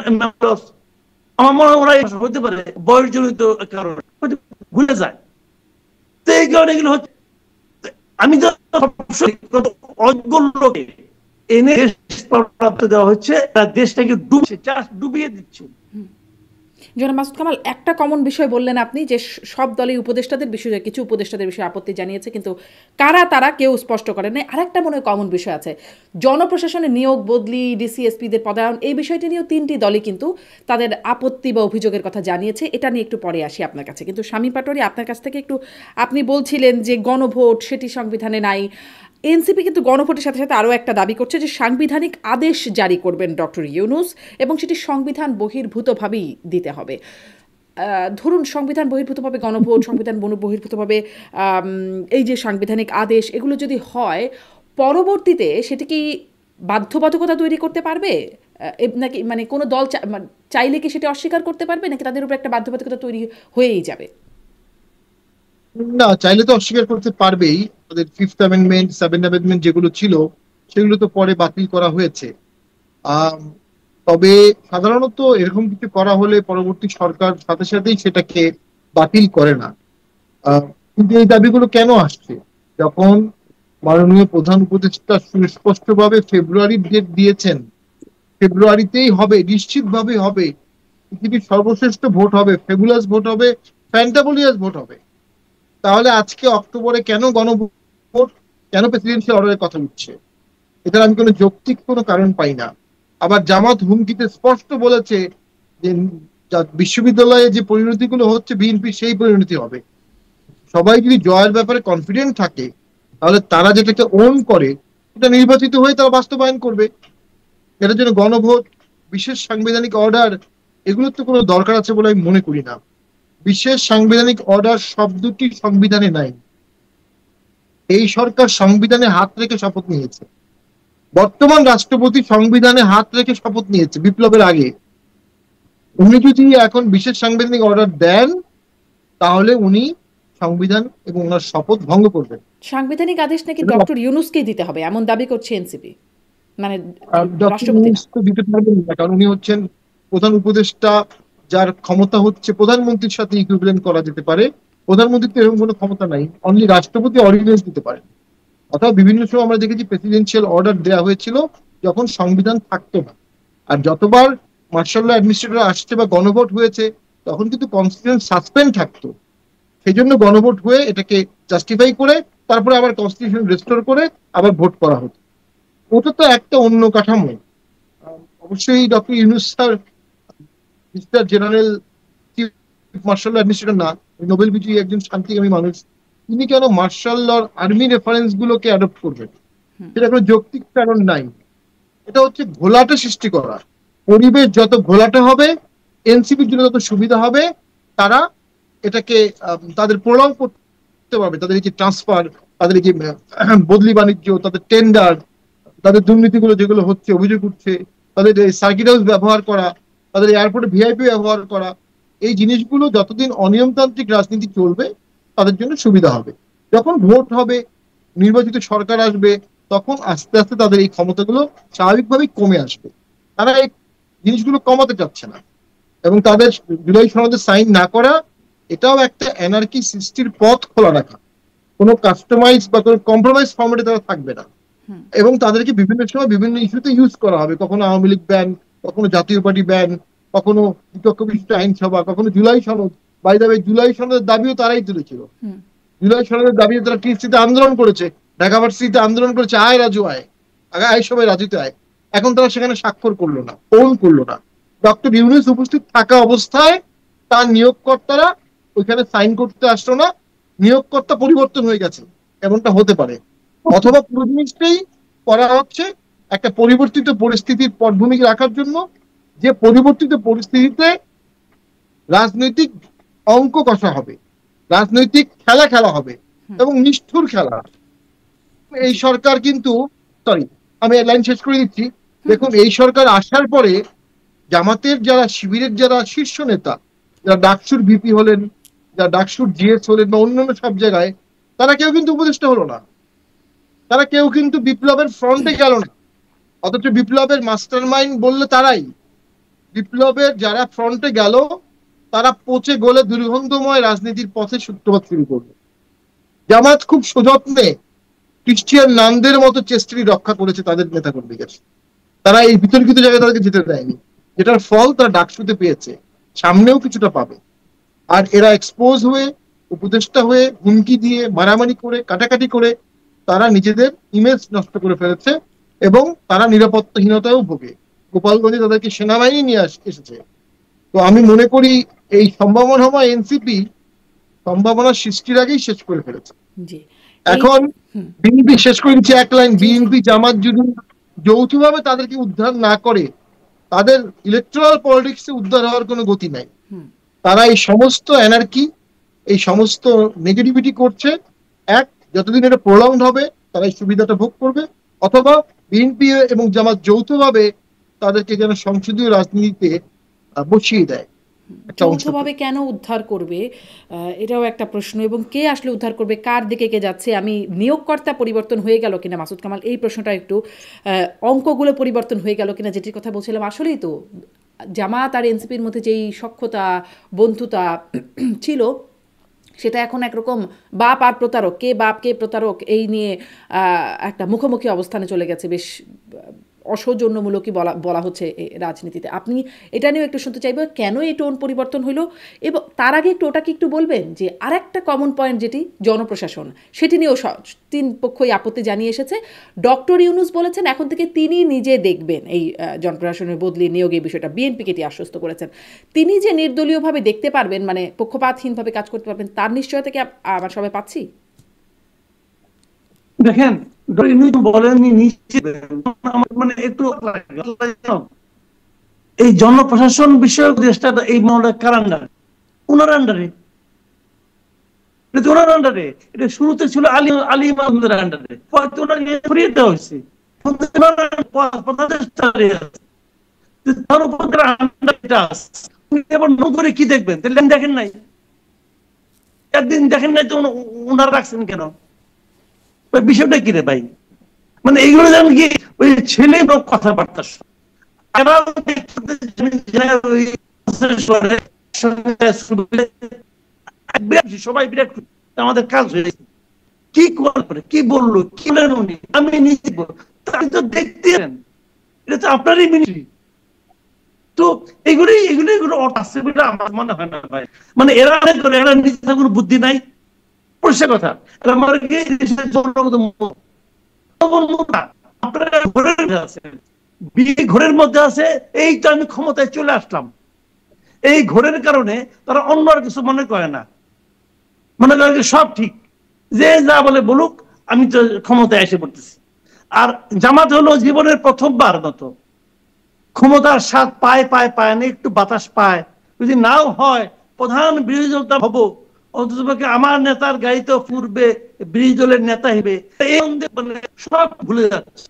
আমার মনে হয় হতে পারে বয়সজনিত কারণে ভুলে যায়। তো এই কারণে এগুলো হচ্ছে। আমি তো অজ্ঞ লোকে এনে দেওয়া হচ্ছে, দেশটাকে ডুবিয়ে দিচ্ছে। জনাব মাসুদ কামাল, একটা কমন বিষয় বললেন আপনি যে সব দলের উপদেষ্টাদের বিষয়ে, কিছু উপদেষ্টাদের বিষয়ে আপত্তি জানিয়েছে, কিন্তু কারা তারা কেউ স্পষ্ট করেন নাই। আরেকটা মনে হয় কমন বিষয় আছে, জনপ্রশাসনের নিয়োগ বদলি, ডিসিএসপিদের পদায়ন, এই বিষয়টি নিয়েও 3টি দলই কিন্তু তাদের আপত্তি বা অভিযোগের কথা জানিয়েছে। এটা নিয়ে একটু পরে আসি আপনার কাছে। কিন্তু শামীম পাটোয়ারী, আপনার কাছ থেকে একটু, আপনি বলছিলেন যে গণভোট সেটি সংবিধানে নাই। এনসিপি কিন্তু গণভোটের সাথে সাথে আরও একটা দাবি করছে যে সাংবিধানিক আদেশ জারি করবেন ডক্টর ইউনূস, এবং সেটি সংবিধান বহির্ভূতভাবেই দিতে হবে। ধরুন সংবিধান বহির্ভূতভাবে গণভোট, সংবিধান বহির্ভূতভাবে এই যে সাংবিধানিক আদেশ, এগুলো যদি হয়, পরবর্তীতে সেটি কি বাধ্যবাধকতা তৈরি করতে পারবে নাকি, মানে কোনো দল চাইলে কি সেটি অস্বীকার করতে পারবে, নাকি তাদের উপর একটা বাধ্যবাধকতা তৈরি হয়েই যাবে? না, চাইলে তো অস্বীকার করতে পারবেই। তাদের 5th অ্যামেন্ডমেন্ট, 7th অ্যামেন্ডমেন্ট যেগুলো ছিল সেগুলো তো পরে বাতিল করা হয়েছে। তবে সাধারণত এরকম কিছু করা হলে পরবর্তী সরকার সাথে সাথেই সেটাকে বাতিল করে না। কিন্তু এই দাবিগুলো কেন আসছে? যখন মাননীয় প্রধান উপদেষ্টা সুস্পষ্টভাবে ফেব্রুয়ারি ডেট দিয়েছেন, ফেব্রুয়ারিতেই হবে, নিশ্চিতভাবে হবে, পৃথিবীর সর্বশ্রেষ্ঠ ভোট হবে, ফেবুলাস ভোট হবে, ফ্যান্টাবুলিয়াস ভোট হবে, তাহলে আজকে অক্টোবরে কেন গণভোট, কেন প্রেসিডেন্সিয়াল অর্ডারের কথা উঠছে? এটার আমি কোনো যৌক্তিক কোনো কারণ পাই না। আবার জামাত হুমকিতে স্পষ্ট বলেছে যে বিশ্ববিদ্যালয়ে যে পরিণতিগুলো হচ্ছে বিএনপি সেই পরিণতি হবে। সবাই যদি জয়ের ব্যাপারে কনফিডেন্ট থাকে, তাহলে তারা যেটাকে ওন করে সেটা নির্বাচিত হয়ে তারা বাস্তবায়ন করবে। এটার জন্য গণভোট, বিশেষ সাংবিধানিক অর্ডার, এগুলোর তো কোনো দরকার আছে বলে আমি মনে করি না। বিশেষ সাংবিধানিক অর্ডার শব্দটি সংবিধানে নাই। এই সরকার সংবিধানে হাত রেখে শপথ নিয়েছে। বর্তমান রাষ্ট্রপতি সংবিধানে হাত রেখে শপথ নিয়েছে বিপ্লবের আগে। উনি যদি এখন বিশেষ সাংবিধানিক অর্ডার দেন, তাহলে উনি সংবিধান এবং ওনার শপথ ভঙ্গ করবেন। সাংবিধানিক আদেশ নাকি ডক্টর ইউনূসকেই দিতে হবে এমন দাবি করছে এনসিপি, মানে ডক্টর ইউনূস তো দিতে পারবেন না, কারণ উনি হচ্ছেন প্রধান উপদেষ্টা যার ক্ষমতা হচ্ছে প্রধানমন্ত্রীর সাথে ইকুইভ্যালেন্ট করা যেতে পারে, প্রধানমন্ত্রীর তো এরকম কোনো ক্ষমতা নাই, অনলি রাষ্ট্রপতি অর্ডিন্যান্স দিতে পারে। অথবা বিভিন্ন সময় আমরা দেখেছি প্রেসিডেন্সিয়াল অর্ডার দেওয়া হয়েছিল যখন সংবিধান থাকতো না। আর যতবার মার্শাল ল অ্যাডমিনিস্ট্রেটর আসছে বা গণভোট হয়েছে তখন কিন্তু কনস্টিটিউশন সাসপেন্ড থাকতো, সেই জন্য গণভোট হয়ে এটাকে জাস্টিফাই করে তারপরে আবার কনস্টিটিউশন রেস্টোর করে আবার ভোট করা হতো। ওটা তো একটা অন্য কাঠামো। অবশ্যই doctor Yunus sir mister general chief martial law administrator না, নোবেল বিজয়ী একজন শান্তিকামী মানুষ, তিনি কেন মার্শাল লর আর্মি রেফারেন্স গুলোকে অ্যাডপ্ট করবেন? সেটা কোনো যৌক্তিক কারণ নাই। এটা হচ্ছে ঘোলাটে সৃষ্টি করা। পরিবেশ যত ঘোলাটে হবে, এনসিপির জন্য যত সুবিধা হবে, তারা এটাকে তাদের প্রলং করতে পারবে। তাদের এই যে ট্রান্সফার, তাদের এই যে বদলি বাণিজ্য, তাদের টেন্ডার, তাদের দুর্নীতিগুলো যেগুলো হচ্ছে, অভিযোগ উঠছে, তাদের এই সার্কিট হাউস ব্যবহার করা, তাদের এয়ারপোর্টে ভিআইপি ব্যবহার করা, এই জিনিসগুলো যতদিন অনিয়মতান্ত্রিক রাজনীতি চলবে তাদের জন্য সুবিধা হবে। যখন ভোট হবে, নির্বাচিত সরকার আসবে, তখন আস্তে আস্তে তাদের এই ক্ষমতাগুলো স্বাভাবিকভাবেই কমে আসবে। তারা এই জিনিসগুলো কমাতে চাচ্ছে না, এবং তাদের জুলাই সনদে সাইন না করা এটাও একটা এনার্কি সৃষ্টির পথ খোলা রাখা। কোনো কাস্টমাইজ বা কোনো কম্প্রোমাইজ ফর্মেটে তারা থাকবে না, এবং তাদেরকে বিভিন্ন সময় বিভিন্ন ইস্যুতে ইউজ করা হবে। কখনো আওয়ামী লীগ ব্যান, কখনো জাতীয় পার্টি ব্যান, কখনো বিপক্ষ বিশিষ্ট আইনসভা, কখনো জুলাই সনদ। বাই দ্য ওয়ে, জুলাই সনদের দাবিও তারাই তুলেছিল। জুলাই সনদের দাবি তারা টিএসসিতে আন্দোলন করেছে, ঢাকা ভার্সিটিতে আন্দোলন করেছে, আয় রাজু আয়, আয় সবাই রাজুতে আয়। এখন তারা সেখানে স্বাক্ষর করলো না, পৌন করলো না। ডক্টর ইউনূস উপস্থিত থাকা অবস্থায় তার নিয়োগকর্তারা ওইখানে সাইন করতে আসলো না। নিয়োগকর্তা পরিবর্তন হয়ে গেছে, এমনটা হতে পারে। অথবা পুরো জিনিসটাই করা হচ্ছে একটা পরিবর্তিত পরিস্থিতির পটভূমিকে রাখার জন্য, যে পরিবর্তিত পরিস্থিতিতে রাজনৈতিক অঙ্ক কষা হবে, রাজনৈতিক খেলা খেলা হবে, এবং নিষ্ঠুর খেলা। এই সরকার কিন্তু, সরি আমি লাইন শেষ করে দিচ্ছি, দেখুন এই সরকার আসার পরে জামাতের যারা, শিবিরের যারা শীর্ষ নেতা, যারা ডাকসুর ভিপি হলেন, যারা ডাকসুর জিএস হলেন, বা অন্যান্য সব জায়গায়, তারা কেউ কিন্তু উপদেষ্টা হলো না, তারা কেউ কিন্তু বিপ্লবের ফ্রন্টে গেল না। অথচ বিপ্লবের মাস্টার মাইন্ড বললে তারাই। বিপ্লবের যারা ফ্রন্টে গেল তারা পচে গলে দুর্গন্ধময় রাজনীতির পথে সূত্রপাত শুরু করবে। জামাত খুব সযত্নে ক্রিশ্চিয়ান নানদের মতো চেষ্টাটি রক্ষা করেছে তাদের নেতাকর্মীদের। তারা এই বিতর্কিত জায়গায় তাদেরকে যেতে দেয়নি, যেটার ফল তারা ডাকসুতে পেয়েছে, সামনেও কিছুটা পাবে। আর এরা এক্সপোজ হয়ে, উপদেষ্টা হয়ে, হুমকি দিয়ে, মারামারি করে, কাটাকাটি করে তারা নিজেদের ইমেজ নষ্ট করে ফেলেছে, এবং তারা নিরাপত্তাহীনতাও ভোগে। গোপালগঞ্জে তাদেরকে সেনাবাহিনী নিয়ে এসেছে। তো আমি মনে করি এই সম্ভাবনা এনসিপি সম্ভাবনা সৃষ্টির আগেই শেষ করে ফেলেছে। এখন বিএনপি, শেষ করে দিচ্ছে এক লাইন, বিএনপি জামাত যদি যৌথভাবে তাদেরকে উদ্ধার না করে, তাদের ইলেকট্রাল পলিটিক্সে উদ্ধার হওয়ার কোনো গতি নাই। তারা এই সমস্ত এনার্কি, এই সমস্ত নেগেটিভিটি করছে। এক, যতদিন এটা প্রলংড হবে তারা এই সুবিধাটা ভোগ করবে, অথবা বিএনপি এবং জামাত যৌথভাবে তাদেরকে যেন সংসদীয় রাজনীতিতে বসিয়ে দেয়। যৌথভাবে কেন উদ্ধার করবে, এটাও একটা প্রশ্ন। এবং কে আসলে উদ্ধার করবে, কার দিকে কে যাচ্ছে? আমি নিয়োগকর্তা পরিবর্তন হয়ে গেল কিনা মাসুদ কামাল, এই প্রশ্নটা একটু, অঙ্কগুলো পরিবর্তন হয়ে গেল কিনা, যেটির কথা বলছিলাম। আসলেই তো জামাত আর এনসিপির মধ্যে যেই সখ্যতা, বন্ধুতা ছিল, সেটা এখন একরকম বাপ আর প্রতারক, কে বাপ কে প্রতারক, এই নিয়ে একটা মুখোমুখি অবস্থানে চলে গেছে। বেশ অসৌজন্যমূলকই বলা হচ্ছে রাজনীতিতে। আপনি এটা নিয়েও একটু শুনতে চাইব, কেন এই টোন পরিবর্তন হইল? এবং তার আগে একটু ওটাকে একটু বলবেন যে আর একটা কমন পয়েন্ট যেটি জনপ্রশাসন, সেটি নিয়েও তিন পক্ষই আপত্তি জানিয়ে এসেছে। ডক্টর ইউনূস বলেছেন এখন থেকে তিনি নিজে দেখবেন এই জনপ্রশাসনের বদলি নিয়োগের বিষয়টা। বিএনপিকে এটি আশ্বস্ত করেছেন। তিনি যে নির্দলীয়ভাবে দেখতে পারবেন, মানে পক্ষপাতহীনভাবে কাজ করতে পারবেন, তার নিশ্চয়তা কি আমরা সবাই পাচ্ছি? দেখেন, বলেননি নিশ্চিত, মানে একটু এই জনপ্রশাসন বিষয়ক দেশটা এই মহলের কার আন্ডারে? ওনার আন্ডারে। ওনার আন্ডারে এটা শুরুতে ছিল আলী মাহমুদের আন্ডারে, হয়তো ওনাকে সরিয়ে দেওয়া হয়েছে। কি দেখবেন? দেখেন নাই, একদিন দেখেন নাই তো ওনারা রাখছেন কেন? বিষয়টা কি রে ভাই? মানে এইগুলো যেন কি ওই ছেলে কথাবার্তা সবাই বিরাট আমাদের কাজ হয়েছে। কি করবে, কি বললো, কি বলেন উনি, আমি নিজে তাই তো দেখতেন, এটা তো আপনারই মিনিস্ট্রি। তো এগুলো আছে বলে আমার মনে হয় না ভাই। মানে এরা নিজেদের কোনো বুদ্ধি নাই, পরিষ্কার কথা। এরা মানে কি আপনারা ঘরের মধ্যে আছে, এই তো আমি ক্ষমতায় চলে আসলাম, এই ঘরের কারণে তারা অন্য আর কিছু মনে করে না, মনে করে সব ঠিক, যে যা বলে বলুক, আমি তো ক্ষমতায় এসে পড়তেছি। আর জামাত হলো জীবনের প্রথমবার মতো ক্ষমতার স্বাদ পায় না, একটু বাতাস পায়। যদি নাও হয় প্রধান বিরোধী দলটা হবো, অন্ততপক্ষে আমার নেতার গাড়িতে পূর্বে বিরোধী দলের নেতা হিসেবে সব ভুলে যাচ্ছে।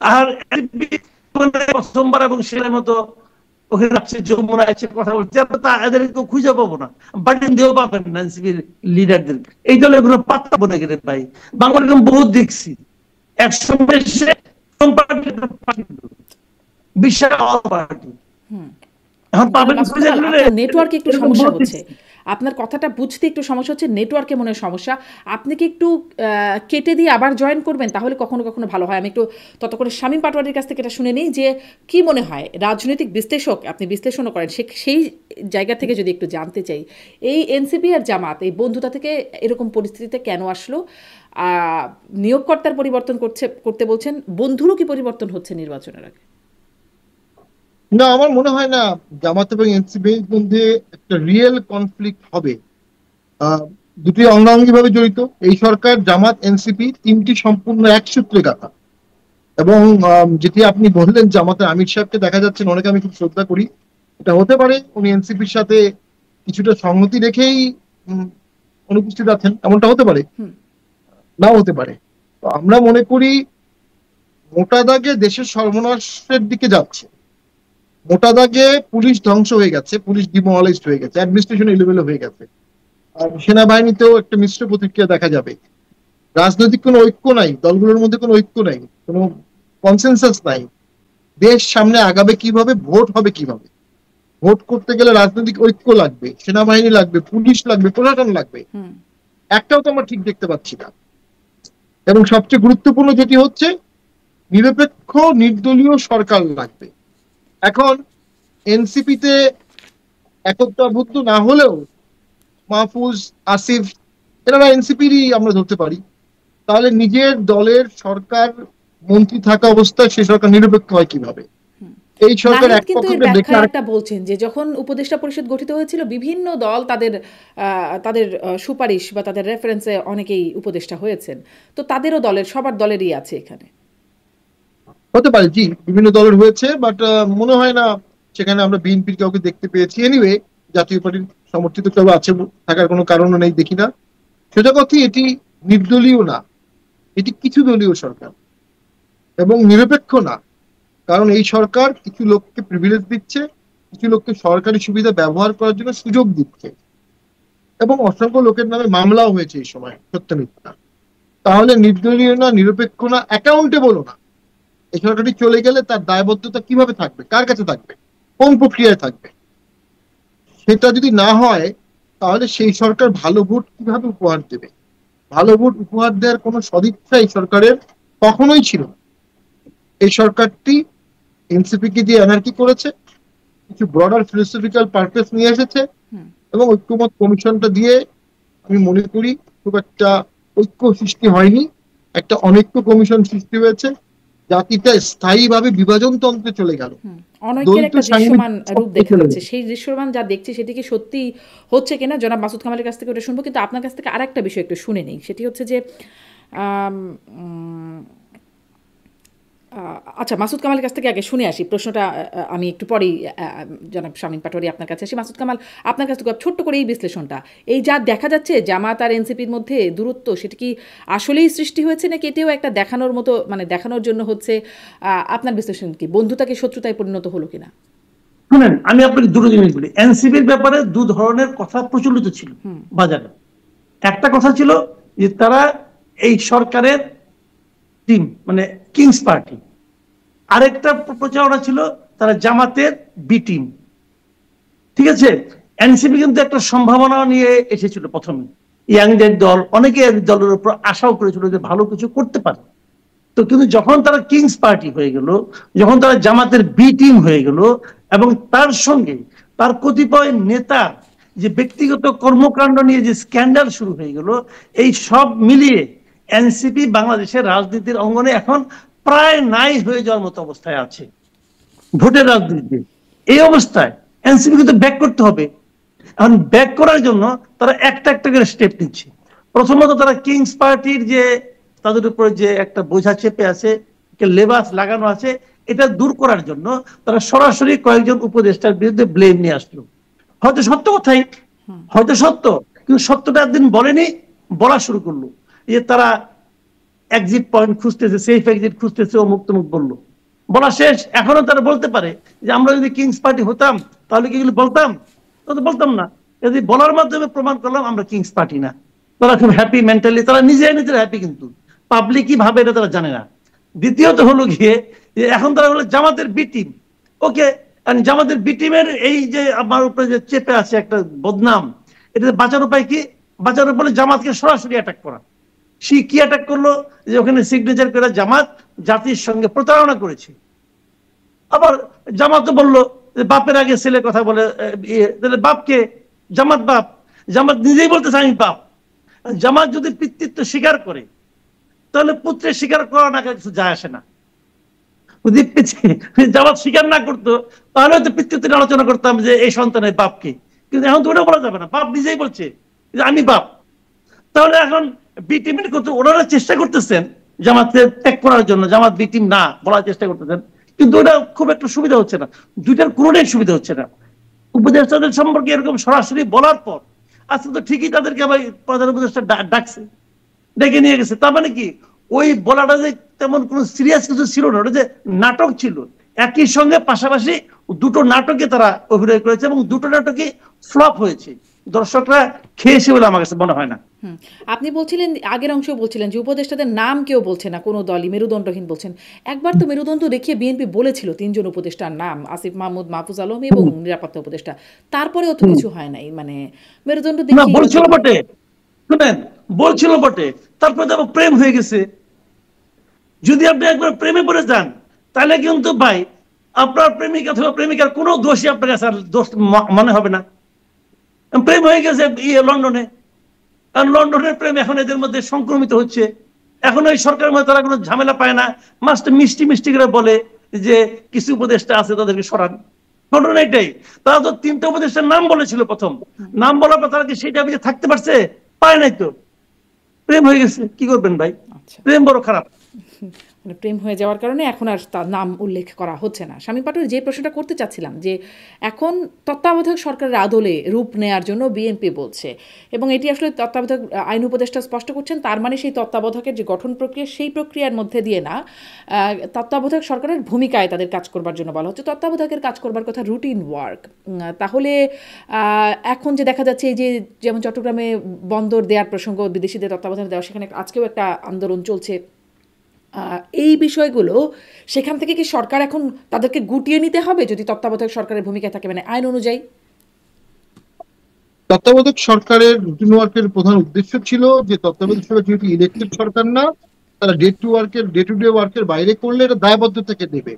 আর প্রথমবার এবং সেটার মতো ওখানে আসছে, যমুনা এসে কথা বলছে, এদেরকে খুঁজে পাবো না, বাটন দিয়েও পাবেন না এনসিপির লিডারদের। এই দলে এগুলো পাত্তা বনে গেলে ভাই, বাংলা বহুত দেখছি একসঙ্গে বিশাল পার্টি। নেটওয়ার্কে একটু সমস্যা হচ্ছে, আপনার কথাটা বুঝতে একটু সমস্যা হচ্ছে, নেটওয়ার্কে মনে হয় সমস্যা। আপনি কি একটু কেটে দিয়ে আবার জয়েন করবেন, তাহলে কখনো কখনো ভালো হয়। আমি একটু ততক্ষণে শামীম পাটোয়ারির কাছ থেকে এটা শুনে নিই যে কি মনে হয়, রাজনৈতিক বিশ্লেষক, আপনি বিশ্লেষণও করেন, সেই জায়গা থেকে যদি একটু জানতে চাই, এই এনসিপি আর জামাত এই বন্ধুতা থেকে এরকম পরিস্থিতিতে কেন আসলো? নিয়োগকর্তার পরিবর্তন করতে বলছেন, বন্ধুরও কি পরিবর্তন হচ্ছে নির্বাচনের আগে? না, আমার মনে হয় না জামাত এবং এনসিপির মধ্যে একটা রিয়েল কনফ্লিক্ট হবে। দুটি অঙ্গাঙ্গি ভাবে জড়িত এই সরকার, জামাত এনসিপি তিনটি সম্পূর্ণ এক সূত্রে গাঁথা। এবং যেটি আপনি বললেন জামাতের আমির সাহেবকে দেখা যাচ্ছে, অনেকে আমি খুব শ্রদ্ধা করি, এটা হতে পারে উনি এনসিপির সাথে কিছুটা সংগতি রেখেই অনুপস্থিত আছেন, এমনটা হতে পারে, নাও হতে পারে। তো আমরা মনে করি মোটা দাগে দেশের সর্বনাশের দিকে যাচ্ছে। মোটা দাগে পুলিশ ধ্বংস হয়ে গেছে, পুলিশ ডিমোরালাইজড হয়ে গেছে, অ্যাডমিনিস্ট্রেশন এলোমেলো হয়ে গেছে, আর সেনাবাহিনীতেও একটা মিশ্র প্রতিক্রিয়া দেখা যাবে। রাজনৈতিক কোনো ঐক্য নাই, দলগুলোর মধ্যে কোনো ঐক্য নাই, কোনো কনসেনসাস নাই। দেশ সামনে আগাবে কিভাবে, ভোট হবে কিভাবে, ভোট করতে গেলে রাজনৈতিক ঐক্য লাগবে, সেনাবাহিনী লাগবে, পুলিশ লাগবে, প্রশাসন লাগবে, একটাও তো আমরা ঠিক দেখতে পাচ্ছি না। এবং সবচেয়ে গুরুত্বপূর্ণ যেটি হচ্ছে, নিরপেক্ষ নির্দলীয় সরকার লাগবে। এখন এনসিপিতে একতাবদ্ধ না হলেও মাহফুজ, আসিফ, এনারা এনসিপিরই আমরা ধরতে পারি, তাহলে নিজের দলের সরকার মন্ত্রী থাকা অবস্থায় সে সরকার নিরপেক্ষ হয় কিভাবে? এই সরকার এক একটা বলছেন যে যখন উপদেষ্টা পরিষদ গঠিত হয়েছিল, বিভিন্ন দল তাদের সুপারিশ বা তাদের রেফারেন্সে অনেকেই উপদেষ্টা হয়েছেন, তো তাদেরও দলের সবার দলেরই আছে এখানে। হতে পারে, জি, বিভিন্ন দলের হয়েছে, বাট মনে হয় না সেখানে আমরা বিএনপির কাউকে দেখতে পেয়েছি। এনিওয়ে, জাতীয় পার্টির সমর্থিত কেউ আছে থাকার কোনো কারণও নেই, দেখি না। সোজা কথাই, এটি নির্দলীয় না, এটি কিছু দলীয় সরকার এবং নিরপেক্ষ না। কারণ এই সরকার কিছু লোককে প্রিভিলেজ দিচ্ছে, কিছু লোককে সরকারি সুবিধা ব্যবহার করার জন্য সুযোগ দিচ্ছে, এবং অসংখ্য লোকের নামে মামলাও হয়েছে এই সময়, সত্য মিথ্যা। তাহলে নির্দলীয় না, নিরপেক্ষ না, অ্যাকাউন্টেবলও না। এই সরকারটি চলে গেলে তার দায়বদ্ধতা কিভাবে থাকবে, কার কাছে থাকবে, কোন প্রক্রিয়ায় থাকবে? সেটা যদি না হয়, তাহলে সেই সরকার ভালো ভোট কিভাবে উপহার দেবে? ভালো ভোট উপহার দেওয়ার কোনো সদিচ্ছা এই সরকারের কখনোই ছিল না। এই সরকারটি এনসিপি কে দিয়ে এনার্কি করেছে, কিছু ব্রডার ফিলোসফিক্যাল পারপাস নিয়ে এসেছে, এবং ঐক্যমত কমিশনটা দিয়ে আমি মনে করি খুব একটা ঐক্য সৃষ্টি হয়নি, একটা অনৈক্য কমিশন সৃষ্টি হয়েছে। জাতিটা স্থায়ীভাবে বিভাজন তন্ত্রে চলে গেল, অনৈক্যের একটা দৃশ্যমান রূপ দেখা যাচ্ছে। সেই দৃশ্যমান যা দেখছি সেটি কি সত্যি হচ্ছে কিনা জনাব মাসুদ কামালের কাছ থেকে ওটা শুনবো, কিন্তু আপনার কাছ থেকে আরেকটা বিষয় একটু শুনে নেই। সেটি হচ্ছে যে আচ্ছা, মাসুদ কামালের কাছ থেকে আগে শুনে আসি প্রশ্নটা, আমি একটু পরেই জনাব শামীম পাটোয়ারি আপনার কাছে আসি। মাসুদ কামাল, আপনার কাছ থেকে ছোট্ট করে এই বিশ্লেষণটা, এই যা দেখা যাচ্ছে জামাত আর এনসিপির মধ্যে দূরত্ব, সেটা কি আসলেই সৃষ্টি হয়েছে নাকি এটাও একটা দেখানোর মতো, মানে দেখানোর জন্য হচ্ছে? আপনার বিশ্লেষণ কি, বন্ধুতাকে শত্রুতায় পরিণত হলো কিনা? শুনেন, আমি আপনাকে দুটো জিনিস বলি। এনসিপির ব্যাপারে দু ধরনের কথা প্রচলিত ছিল বাজারে। একটা কথা ছিল যে তারা এই সরকারের টিম, মানে কিংস পার্টি। আরেকটা প্রচারণা ছিল তারা জামাতের বি টিম। ঠিক আছে, এনসিপি কিন্তু একটা সম্ভাবনা নিয়ে এসেছিল প্রথমে, ইয়াংদের দল, অনেকে দলের উপর আশাও করেছিল যে ভালো কিছু করতে পারে। তো কিন্তু যখন তারা কিংস পার্টি হয়ে গেল, যখন তারা জামাতের বি টিম হয়ে গেল, এবং তার সঙ্গে তার কতিপয় নেতা যে ব্যক্তিগত কর্মকাণ্ড নিয়ে যে স্ক্যান্ডাল শুরু হয়ে গেল, এই সব মিলিয়ে এনসিপি বাংলাদেশের রাজনীতির অঙ্গনে এখন প্রায় নাই হয়ে যাওয়ার মতো অবস্থায় আছে ভোটের রাজনীতিতে। এই অবস্থায় এনসিপি কিন্তু ব্যাক করতে হবে। এখন ব্যাক করার জন্য তারা একটা একটা করে স্টেপ নিচ্ছে। প্রথমত তারা কিংস পার্টির যে তাদের উপরে যে একটা বোঝা চেপে আছে, লেবাস লাগানো আছে, এটা দূর করার জন্য তারা সরাসরি কয়েকজন উপদেষ্টার বিরুদ্ধে ব্লেম নিয়ে আসলো। হয়তো সত্য কথাই, হয়তো সত্য, কিন্তু সত্যটা একদিন বলেনি, বলা শুরু করলো যে তারা এক্সিট পয়েন্ট খুঁজতেছে, সেফ এক্সিট খুঁজতেছে, অমুক তমুক বললো। বলা শেষ, এখনো তারা বলতে পারে যে আমরা যদি কিংস পার্টি হতাম তাহলে কি এগুলো বলতাম? তো বলতাম না। যদি বলার মাধ্যমে প্রমাণ করলাম আমরা কিংস পার্টি না। তারা খুব হ্যাপি মেন্টালি, তারা নিজেরা হ্যাপি, কিন্তু পাবলিক কি ভাবে এটা তারা জানে না। দ্বিতীয়ত হলো গিয়ে যে এখন তারা হলো জামাতের বি টিম। ওকে, জামাতের বি টিমের এই যে আমার উপরে যে চেপে আছে একটা বদনাম, এটা বাঁচার উপায় কি? বাঁচার উপায় জামাতকে সরাসরি অ্যাটাক করা। সে কি অ্যাটাক করলো? যে ওখানে সিগনেচার করে জামাত জাতির সঙ্গে প্রতারণা করেছে। আবার জামাত বললো যে বাপের আগে ছেলে কথা বলে, বাপকে জামাত বাপ, জামাত নিজেই বলতেছে আমি বাপ। জামাত যদি পিতৃত্ব স্বীকার করে তাহলে পুত্রের স্বীকার করা না কিছু যায় আসে না। যদি জামাত স্বীকার না করতো তাহলে হয়তো পিতৃত্বের আলোচনা করতাম যে এই সন্তানের বাপকে, কিন্তু এখন তো ওটা বলা যাবে না, বাপ নিজেই বলছে যে আমি বাপ। তাহলে এখন বি টিমের করতে ওনারা চেষ্টা করতেছেন জামাতকে ত্যাগ করার জন্য, জামাত বি টিম না বলার চেষ্টা করতেছেন, কিন্তু ওটা খুব একটা সুবিধা হচ্ছে না। দুইটার কোনোটাই সুবিধা হচ্ছে না। উপদেষ্টাদের সম্পর্কে এরকম সরাসরি বলার পর আজকে তো ঠিকই তাদেরকে আবার প্রধান উপদেষ্টা ডাকছে, ডেকে নিয়ে গেছে। তার মানে কি ওই বলাটা যে তেমন কোনো সিরিয়াস কিছু ছিল না, ওটা যে নাটক ছিল। একই সঙ্গে পাশাপাশি দুটো নাটকে তারা অভিনয় করেছে এবং দুটো নাটকে ফ্লপ হয়েছে, দর্শকরা খেয়েছে বলে আমার কাছে মনে হয় না। আপনি বলছিলেন, আগের অংশ বলছিলেন যে উপদেষ্টাদের নাম কেউ বলছে না, কোনো দলই মেরুদণ্ডহীন বলছেন। একবার তো মেরুদণ্ড দেখিয়ে বিএনপি বলেছিল 3 জন উপদেষ্টার নাম, আসিফ মাহমুদ, মাহফুজ আলম এবং নিরাপত্তা উপদেষ্টা। তারপরেও তো কিছু হয় নাই, মানে মেরুদণ্ড দেখিয়ে বলছিল বটে, শুনেন, বলছিল বটে, তারপরে তো প্রেম হয়ে গেছে। যদি আপনি একবার প্রেমে পড়ে যান তাহলে কিন্তু ভাই আপনার প্রেমিক অথবা প্রেমিকার কোনো দোষই আপনার কাছে দোষ মনে হবে না। প্রেম হয়ে গেছে লন্ডনে, কারণ লন্ডনের প্রেম এখন এদের মধ্যে সংক্রমিত হচ্ছে। এখন ওই সরকারের মধ্যে তারা কোনো ঝামেলা পায় না, মাস্ট মিষ্টি মিষ্টি করে বলে যে কিছু উপদেষ্টা আছে তাদেরকে সরান। ঘটনা এটাই। তারা তো 3টা উপদেষ্টার নাম বলেছিল, প্রথম নাম বলার পর তারা কি সেই দাবিতে থাকতে পারছে? পায় নাই তো, প্রেম হয়ে গেছে। কি করবেন ভাই, প্রেম বড় খারাপ। মানে প্রেম হয়ে যাওয়ার কারণে এখন আর তার নাম উল্লেখ করা হচ্ছে না। শামীম পাটোয়ারী, যে প্রশ্নটা করতে চাচ্ছিলাম যে এখন তত্ত্বাবধায়ক সরকারের আদলে রূপ নেয়ার জন্য বিএনপি বলছে, এবং এটি আসলে তত্ত্বাবধায়ক আইন উপদেষ্টা স্পষ্ট করছেন, তার মানে সেই তত্ত্বাবধায়কের যে গঠন প্রক্রিয়া সেই প্রক্রিয়ার মধ্যে দিয়ে না, তত্ত্বাবধায়ক সরকারের ভূমিকায় তাদের কাজ করবার জন্য বলা হচ্ছে। তত্ত্বাবধায়কের কাজ করবার কথা রুটিন ওয়ার্ক। তাহলে এখন যে দেখা যাচ্ছে এই যে যেমন চট্টগ্রামে বন্দর দেওয়ার প্রসঙ্গ, বিদেশিদের তত্ত্বাবধান দেওয়া, সেখানে আজকেও একটা আন্দোলন চলছে। এই বিষয়গুলো সেখান থেকে কি সরকার এখন তাদেরকে গুটিয়ে নিতে হবে যদি তত্ত্বাবধায়ক সরকারের ভূমিকায় থাকে, মানে আইন অনুযায়ী? তত্ত্বাবধায়ক সরকারের রুটিন ওয়ার্কের প্রধান উদ্দেশ্য ছিল যে তত্ত্বাবধায়ক সরকার যেহেতু ইলেকটেড সরকার না, তারা ডে টু ডে ওয়ার্কের বাইরে করলে এটা দায়বদ্ধতাকে দেবে।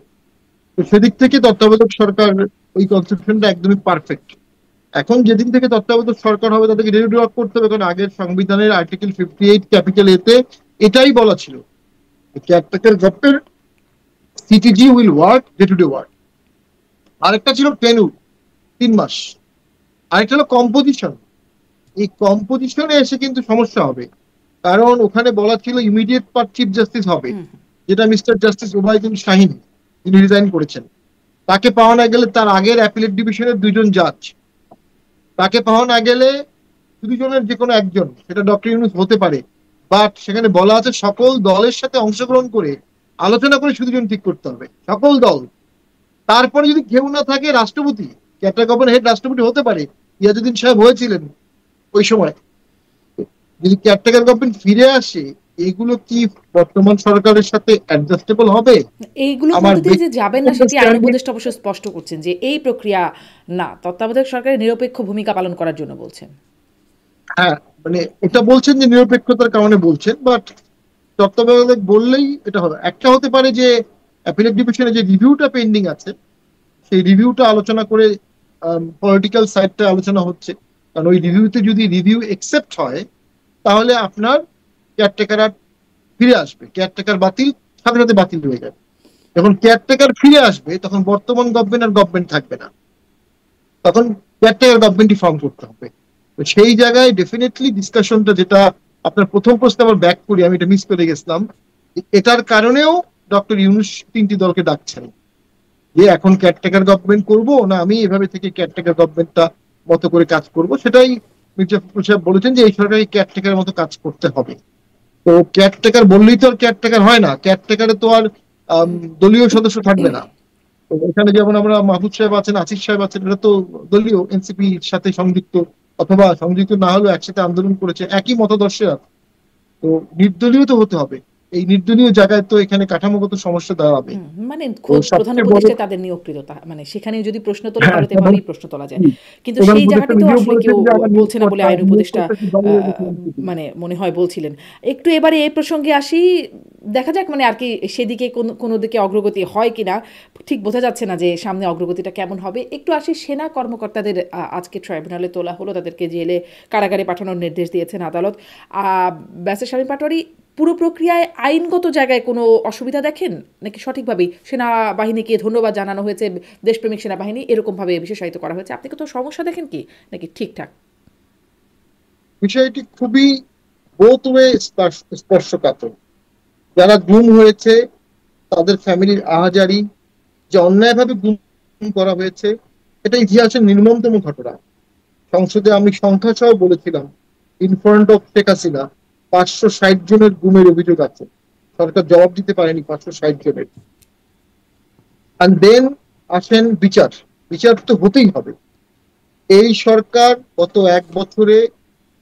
তো সেদিক থেকে তত্ত্বাবধায়ক সরকার ওই কনসেপশনটা একদমই পারফেক্ট। এখন যেদিন থেকে তত্ত্বাবধায়ক সরকার হবে তাদেরকে ডে টু ডে ওয়ার্ক করতে হবে, কারণ আগের সংবিধানের আর্টিকেল 58 ক্যাপিটাল এতে এটাই বলা ছিল, caretaker government CTG will work day to day work। আরেকটা ছিল টেনুর 3 মাস, আরেকটা হলো কম্পোজিশন। এই কম্পোজিশনে এসে কিন্তু সমস্যা হবে, কারণ ওখানে বলা ছিল ইমিডিয়েট পার্ট চিফ জাস্টিস হবে, যেটা মিস্টার জাস্টিস ওবায়দুল শাহিন, তিনি রিজাইন করেছেন। তাকে পাওয়া না গেলে তার আগের অ্যাপিলেট ডিভিশনের 2 জন জাজ, তাকে পাওয়া না গেলে 2 জনের যে কোনো একজন, সেটা ডক্টর ইউনূস হতে পারে। বাট সেখানে বলা আছে সকল দলের সাথে অংশগ্রহণ করে আলোচনা করে 2 জন ঠিক করতে হবে, সকল দল। তারপরে যদি কেউ না থাকে রাষ্ট্রপতি, ক্যাটার গভর্নমেন্ট হেড রাষ্ট্রপতি হতে পারে, ইয়াজউদ্দিন সাহেব হয়েছিলেন ওই সময়। যদি ক্যারটেকার গভর্নমেন্ট ফিরে আসে এগুলো কি বর্তমান সরকারের সাথে অ্যাডজাস্টেবল হবে? এইগুলোর আমার মধ্যে দিয়ে যে যাবেন না সেটি আইন ব্যক্তিগত উপদেষ্টা অবশ্য স্পষ্ট করছেন যে এই প্রক্রিয়া না, তত্ত্বাবধায়ক সরকারের নিরপেক্ষ ভূমিকা পালন করার জন্য বলছেন। হ্যাঁ, মানে এটা বলছেন যে নিরপেক্ষতার কারণে বলছেন, বাট তত্ত্বাবধায়ক বললেই এটা হবে। একটা হতে পারে যে অ্যাপিলেট ডিভিশনে যে রিভিউটা পেন্ডিং আছে, সেই রিভিউটা আলোচনা করে পলিটিক্যাল সাইডটা আলোচনা হচ্ছে। কারণ ওই রিভিউতে যদি রিভিউ একসেপ্ট হয়, তাহলে আপনার কেয়ারটেকার আর ফিরে আসবে, কেয়ারটেকার বাতিল, সাথে সাথে বাতিল হয়ে যাবে। যখন কেয়ারটেকার ফিরে আসবে, তখন বর্তমান গভর্নমেন্ট আর গভর্নমেন্ট থাকবে না, তখন কেয়ারটেকার গভর্নমেন্টই ফর্ম করতে হবে। তো সেই জায়গায় ডেফিনেটলি ডিসকাশনটা, যেটা আপনার প্রথম প্রশ্নে আবার ব্যাক করি, আমি এটা মিস করে গেছিলাম, এটার কারণেও ডক্টর ইউনূস তিনটি দলকে ডাকছেন যে এখন কেয়ারটেকার গভর্নমেন্ট করব না আমি এভাবে থেকে কেয়ারটেকার গভর্নমেন্টটা মতো করে কাজ করব। সেটাই মির্জা ফখরুল সাহেব বলেছেন যে এই সরকারি কেয়ারটেকার মতো কাজ করতে হবে। তো কেয়ারটেকার বললেই তো আর কেয়ারটেকার হয় না, কেয়ারটেকারে তো আর দলীয় সদস্য থাকবে না। তো এখানে যেমন আমরা মাহফুজ সাহেব আছেন, আসিফ সাহেব আছেন, এটা তো দলীয় এনসিপির সাথে সংযুক্ত, অথবা সংযুক্ত না হলেও একসাথে আন্দোলন করেছে, একই মতাদর্শের আছে। তো নির্দলীয় তো হতে হবে। এই নির্দলীয় জায়গায় তো এখানে কাঠামোগত সমস্যা দাঁড়াবে। মানে তো খোদ প্রধান সবচেয়ে বড়, উপদেষ্টা তাদের নিয়োগকৃত, মানে সেখানে যদি প্রশ্ন তোলে হ্যাঁ, তাহলে তো এভাবেই প্রশ্ন তোলা যায়। কিন্তু প্রধান সেই উপদেষ্টা জায়গাটিতেও নিজেও আসলে বলেছেন কেউ যে আমার বলছে না বলে আইন উপদেষ্টা নিয়োগকর্তা মানে মনে হয় বলছিলেন। একটু এবারে এই প্রসঙ্গে আসি, দেখা যাক মানে আর কি সেদিকে কোনো দিকে অগ্রগতি হয় কিনা, ঠিক বোঝা যাচ্ছে না যে সামনে অগ্রগতিটা কেমন হবে। একটু আসি সেনা কর্মকর্তাদের আজকে ট্রাইব্যুনালে তোলা হলো, তাদেরকে জেলে কারাগারে পাঠানোর নির্দেশ দিয়েছেন আদালত। ব্যারিস্টার শামীম পাটোয়ারি, পুরো প্রক্রিয়ায় আইনগত জায়গায় কোনো অসুবিধা দেখেন নাকি সঠিকভাবেই সেনাবাহিনীকে ধন্যবাদ জানানো হয়েছে, দেশপ্রেমিক সেনাবাহিনী এরকমভাবে বিশেষায়িত করা হয়েছে, আপনি কত সমস্যা দেখেন কি নাকি ঠিকঠাক? বিষয়টি খুবই বোথ ওয়ে স্পর্শকাতর। যারা গুম হয়েছে তাদের ফ্যামিলির আহাজারি, যে অন্যায়ভাবে গুম করা হয়েছে, এটা ইতিহাসের নির্মমতম ঘটনা। সংসদে আমি সংখ্যা সহ বলেছিলাম, in front of Sheikh Hasina 560 জনের গুমের অভিযোগ আছে, সরকার জবাব দিতে পারেনি 560 জনের। অ্যান্ড দেন আসেন বিচার, বিচার তো হতেই হবে। এই সরকার গত এক বছরে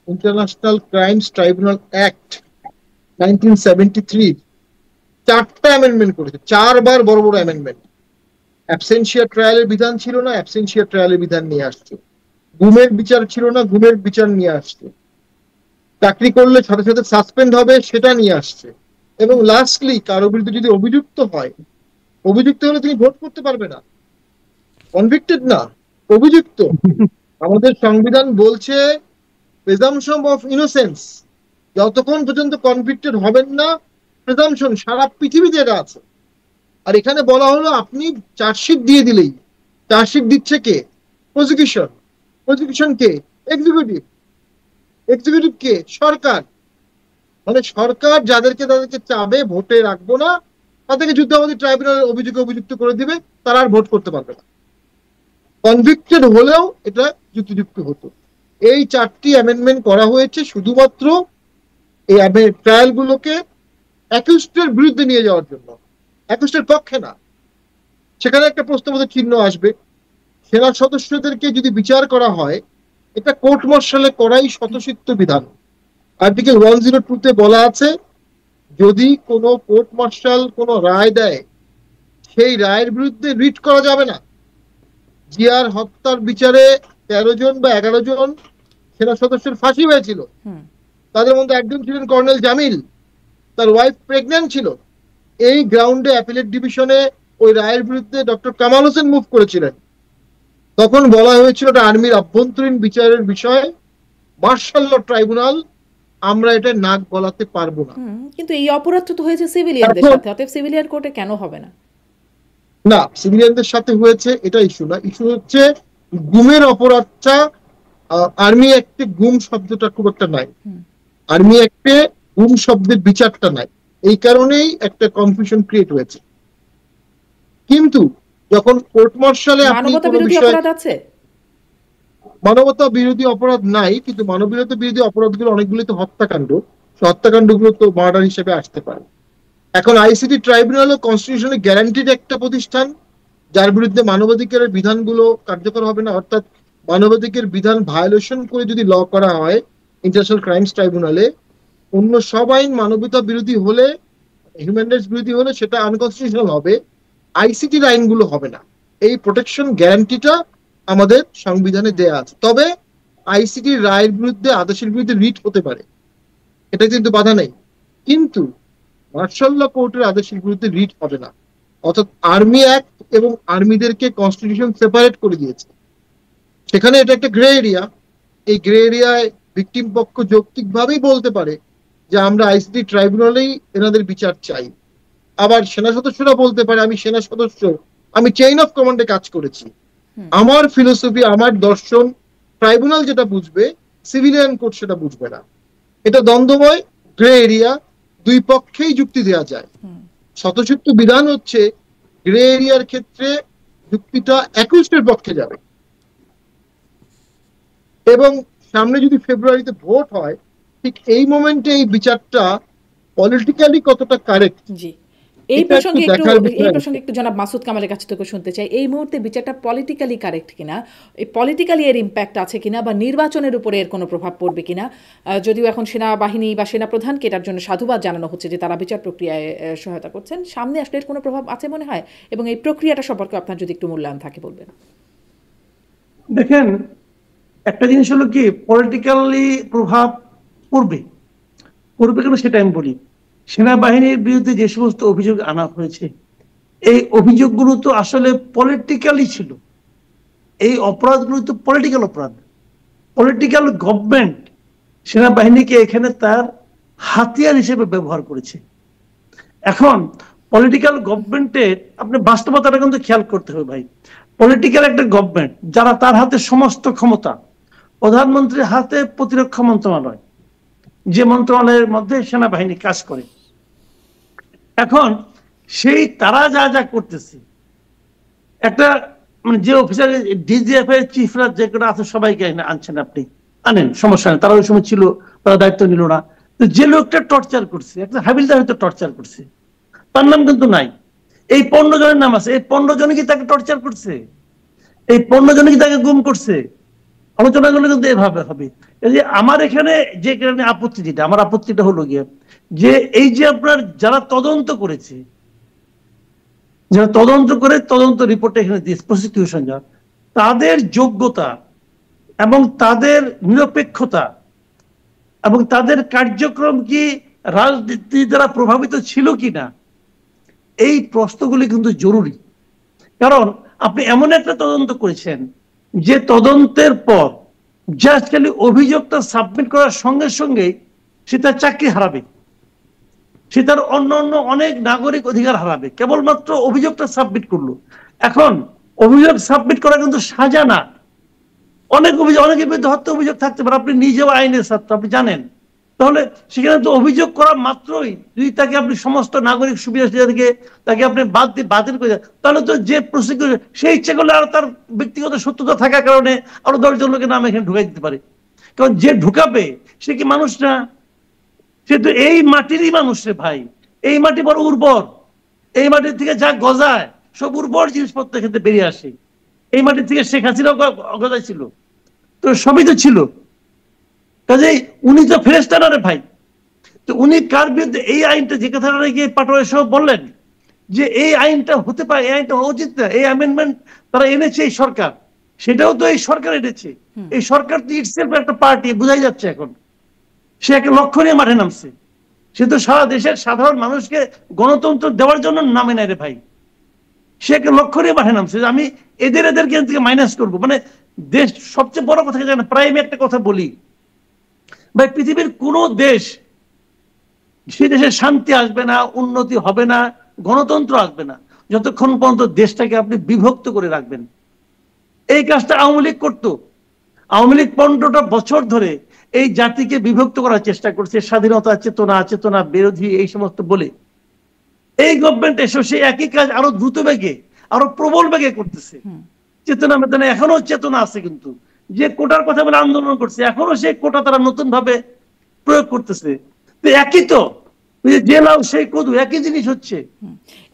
ইন্টারন্যাশনাল ক্রাইমস ট্রাইব্যুনাল অ্যাক্ট 1973 4টা অ্যামেন্ডমেন্ট করেছে, 4বার বড় বড় অ্যামেন্ডমেন্ট। অ্যাবসেন্সিয়া ট্রায়ালের বিধান ছিল না, অ্যাবসেন্সিয়া ট্রায়ালের বিধান নিয়ে আসছে। গুমের বিচার ছিল না, গুমের বিচার নিয়ে আসছে। চাকরি করলে সাথে সাথে সাসপেন্ড হবে, সেটা নিয়ে আসছে। এবং লাস্টলি কারো বিরুদ্ধে যদি অভিযুক্ত হয়, অভিযুক্ত হলে তিনি ভোট করতে পারবে না, কনভিক্টেড না, অভিযুক্ত। আমাদের সংবিধান বলছে প্রেজাম্পশন অফ ইনোসেন্স, যতক্ষণ পর্যন্ত কনভিক্টেড হবেন না, প্রেজাম্পশন সারা পৃথিবীতে এটা আছে। আর এখানে বলা হলো আপনি চার্জশিট দিয়ে দিলেই, চার্জশিট দিচ্ছে কে? প্রসিকিউশন। প্রসিকিউশন কে? এক্সিকিউটিভ। এক্সিকিউটিভ কে? সরকার। মানে সরকার যাদেরকে তাদেরকে চাবে ভোটে রাখবো না, তাদেরকে যুদ্ধাপরাধী ট্রাইব্যুনালের অভিযোগে অভিযুক্ত করে দিবে, তারা আর ভোট করতে পারবে না। কনভিক্টেড হলেও এটা যুক্তিযুক্ত হতো। এই 4টি অ্যামেন্ডমেন্ট করা হয়েছে শুধুমাত্র এই ট্রায়াল গুলোকে অ্যাকিউজডের বিরুদ্ধে নিয়ে যাওয়ার জন্য, অ্যাকিউজডের পক্ষে না। সেখানে একটা প্রশ্নবোধক চিহ্ন আসবে, সেনা সদস্যদেরকে যদি বিচার করা হয়, এটা কোর্ট মার্শালে করাই স্বতঃসিদ্ধ বিধান। আর্টিকেল 102-তে বলা আছে, যদি কোনো কোর্ট মার্শাল কোনো রায় দেয়, সেই রায়ের বিরুদ্ধে রিট করা যাবে না। জিয়ার হত্যার বিচারে 13 জন বা 11 জন সেনা সদস্যের ফাঁসি হয়েছিল, তাদের মধ্যে একজন ছিলেন কর্নেল জামিল, তার ওয়াইফ প্রেগন্যান্ট ছিল। এই গ্রাউন্ডে অ্যাপিলেট ডিভিশনে ওই রায়ের বিরুদ্ধে ডক্টর কামাল হোসেন মুভ করেছিলেন। তখন বলা হয়েছিল এটা আর্মির আভ্যন্তরীণ বিচারের বিষয়, মার্শাল ল ট্রাইব্যুনাল, আমরা এটা নাক গলাতে পারবো না। কিন্তু এই অপরাধটা তো হয়েছে সিভিলিয়ানদের সাথে, অতএব সিভিলিয়ান কোর্টে কেন হবে না? না, সিভিলিয়ানদের সাথে হয়েছে এটা ইস্যু না, ইস্যু হচ্ছে গুমের অপরাধটা। আর্মি অ্যাক্টে গুম শব্দটা খুব একটা নাই, আর্মি অ্যাক্টে গুম শব্দের বিচারটা নাই, এই কারণেই একটা কনফিউশন ক্রিয়েট হয়েছে। কিন্তু যখন কোর্ট মার্শালে আপনি মানবতা কোনো বিরোধী বিষয়, অপরাধ আছে, মানবতা বিরোধী অপরাধ নাই, কিন্তু মানবতা বিরোধী অপরাধগুলো অনেকগুলো তো হত্যাকাণ্ড, হত্যাকাণ্ডগুলো তো মার্ডার হিসেবে আসতে পারে। এখন আইসিটি ট্রাইব্যুনালও কনস্টিটিউশনে গ্যারান্টিড একটা প্রতিষ্ঠান, যার বিরুদ্ধে মানবাধিকারের বিধানগুলো কার্যকর হবে না। অর্থাৎ মানবাধিকার বিধান ভায়োলেশন করে যদি ল করা হয় ইন্টারন্যাশনাল ক্রাইমস ট্রাইব্যুনালে, অন্য সব আইন মানবতা বিরোধী হলে, হিউম্যান রাইটস বিরোধী হলে সেটা আনকনস্টিটিউশনাল হবে, আইসিটির আইনগুলো হবে না। এই প্রোটেকশন গ্যারান্টিটা আমাদের সংবিধানে দেয়া আছে। তবে আইসিটির রায়ের বিরুদ্ধে, আদেশের বিরুদ্ধে রিট হতে পারে, এটা কিন্তু বাধা নেই। কিন্তু মার্শাল ল কোর্টের আদেশের বিরুদ্ধে রিট হবে না। অর্থাৎ আর্মি অ্যাক্ট এবং আর্মিদেরকে কনস্টিটিউশন সেপারেট করে দিয়েছে। সেখানে এটা একটা গ্রে এরিয়া। এই গ্রে এরিয়ায় ভিকটিম পক্ষ যৌক্তিকভাবেই বলতে পারে যে আমরা আইসিটি ট্রাইব্যুনালেই এনাদের বিচার চাই। আবার সেনা সদস্যরা বলতে পারে আমি সেনা সদস্য, আমি চেইন অফ কমান্ডে কাজ করেছি, আমার ফিলোসফি, আমার দর্শন ট্রাইব্যুনাল যেটা বুঝবে, সিভিলিয়ান কোর্ট সেটা বুঝবে না। এটা দ্বন্দ্বময়, গ্রে এরিয়া, দুই পক্ষেই যুক্তি দেওয়া যায়। স্বতঃসিদ্ধ বিধান হচ্ছে গ্রে এরিয়ার ক্ষেত্রে যুক্তিটা অ্যাকিউজডের পক্ষে যাবে। এবং সামনে যদি ফেব্রুয়ারিতে ভোট হয়, ঠিক এই মোমেন্টে এই বিচারটা পলিটিক্যালি কতটা কারেক্ট, জি, এই প্রসঙ্গে একটু জনাব মাসুদ কামালের কাছ থেকে শুনতে চাই, এই মুহূর্তে বিচারটা পলিটিক্যালি কারেক্ট কিনা, এই পলিটিক্যালি এর ইম্প্যাক্ট আছে কিনা, বা নির্বাচনের উপরে এর কোনো প্রভাব পড়বে কিনা। যদিও এখন সেনাবাহিনী বা সেনাপ্রধানকে এটার জন্য সাধুবাদ জানানো হচ্ছে যে তারা বিচার প্রক্রিয়ায় সহায়তা করছেন, সামনে আসলে এর কোনো প্রভাব আছে মনে হয়? এবং এই প্রক্রিয়াটা সম্পর্কে আপনার যদি একটু মূল্যায়ন থাকে বলবেন। দেখেন, একটা জিনিস হলো কি, পলিটিক্যালি প্রভাব পড়বে কেন সেটা আমি বলি। সেনাবাহিনীর বিরুদ্ধে যে সমস্ত অভিযোগ আনা হয়েছে, এই অভিযোগগুলো তো আসলে পলিটিক্যালি ছিল। এই অপরাধগুলো তো পলিটিক্যাল অপরাধ। পলিটিক্যাল গভর্নমেন্ট সেনাবাহিনীকে এখানে তার হাতিয়ার হিসেবে ব্যবহার করেছে। এখন পলিটিক্যাল গভর্নমেন্টের আপনি বাস্তবতাটা কিন্তু খেয়াল করতে হবে ভাই। পলিটিক্যাল একটা গভর্নমেন্ট, যারা তার হাতে সমস্ত ক্ষমতা, প্রধানমন্ত্রীর হাতে প্রতিরক্ষা মন্ত্রণালয়, যে মন্ত্রণালয়ের মধ্যে সেনাবাহিনী কাজ করে। এখন সেই তারা যা যা করতেছে, একটা মানে যে অফিসার ডিজিএফ এর চিফরা যে কটা আছে সবাইকে আনছেন, আপনি আনেন, সমস্যা নেই, তারা ওই সময় ছিল, তারা দায়িত্ব নিল না। তো যে লোকটা টর্চার করছে, একটা হাবিলদার হয়তো টর্চার করছে, তার নাম কিন্তু নাই। এই 15 জনের নাম আছে। এই 15 জনে কি তাকে টর্চার করছে? এই 15 জনে কি তাকে গুম করছে? আলোচনাগুলো কিন্তু এভাবে হবে। এই যে আমার এখানে যে কারণে আপত্তি, যেটা আমার আপত্তিটা হলো গিয়ে যে এই যে আপনার যারা তদন্ত করেছে, যারা তদন্ত করে তদন্ত রিপোর্ট এখানে দিয়েছে, প্রসিকিউশন যারা, তাদের যোগ্যতা এবং তাদের নিরপেক্ষতা এবং তাদের কার্যক্রম কি রাজনীতি দ্বারা প্রভাবিত ছিল কিনা, এই প্রশ্নগুলি কিন্তু জরুরি। কারণ আপনি এমন একটা তদন্ত করেছেন যে তদন্তের পর জাস্ট খালি অভিযোগটা সাবমিট করার সঙ্গে সঙ্গেই সে তার চাকরি হারাবে, সে তার অন্য অনেক নাগরিক অধিকার হারাবে, কেবলমাত্র অভিযোগটা সাবমিট করলো। এখন অভিযোগ সাবমিট করা কিন্তু সাজা না। অনেক অভিযোগ, অনেকের বিরুদ্ধে হত্যা অভিযোগ থাকতে পারে, আপনি নিজেও আইনের ছাত্র, আপনি জানেন। তাহলে সেখানে তো অভিযোগ করা মাত্রই যদি তাকে আপনি সমস্ত নাগরিক সুবিধা থেকে তাকে আপনি বাতিল করে দেন, তাহলে তো যে প্রসিকিউশন সে ইচ্ছে করলে আরো তার ব্যক্তিগত সত্যতা থাকার কারণে আরো 10 জন লোকের নাম এখানে ঢুকাই দিতে পারে। কারণ যে ঢুকাবে সে কি মানুষ না? সে তো এই মাটিরই মানুষ রে ভাই। এই মাটি বড় উর্বর, এই মাটির থেকে যা গজায় সব উর্বর জিনিসপত্র খেতে বেরিয়ে আসে। এই মাটির থেকে শেখ হাসিনাও গজাই ছিল, তো সবই তো ছিল। কাজেই উনি তো ফেরেশতা না রে ভাই। তো উনি কার বিরুদ্ধে এই আইনটা, যে কথাটা গিয়ে পাটোয়ারি সহ বললেন যে এই আইনটা হতে পারে, এই আইনটা হওয়া উচিত না, এই অ্যামেন্ডমেন্ট তারা এনেছে এই সরকার, সেটাও তো এই সরকার এনেছে। এই সরকার তো ইটসেলফ একটা পার্টি, বোঝাই যাচ্ছে। এখন সে একটা লক্ষ্য নিয়ে মাঠে নামছে। সে তো সারা দেশের সাধারণ মানুষকে গণতন্ত্র দেওয়ার জন্য নামে নাই রে ভাই। সে একটা লক্ষ্য নিয়ে মাঠে নামছে যে আমি এদেরকে থেকে মাইনাস করবো। মানে দেশ সবচেয়ে বড় কথা জানে, প্রায় আমি একটা কথা বলি ভাই, পৃথিবীর কোন দেশ, সে দেশে শান্তি আসবে না, উন্নতি হবে না, গণতন্ত্র আসবে না যতক্ষণ পর্যন্ত দেশটাকে আপনি বিভক্ত করে রাখবেন। এই কাজটা আওয়ামী লীগ করতো। আওয়ামী লীগ 15টা বছর ধরে এই জাতিকে বিভক্ত করার চেষ্টা করছে, স্বাধীনতা চেতনা বিরোধী এই সমস্ত বলে। এই গভর্নমেন্ট এসে সেই একই কাজ আরো দ্রুত বেগে, আরো প্রবল বেগে করতেছে। চেতনা মেতনা এখনো চেতনা আছে, কিন্তু যে কোটার কথা বলে আন্দোলন করছে এখনো সেই কোটা তারা নতুন ভাবে প্রয়োগ করতেছে। তো একই তো ওই যে যে লাউ সেই কদু একই জিনিস হচ্ছে।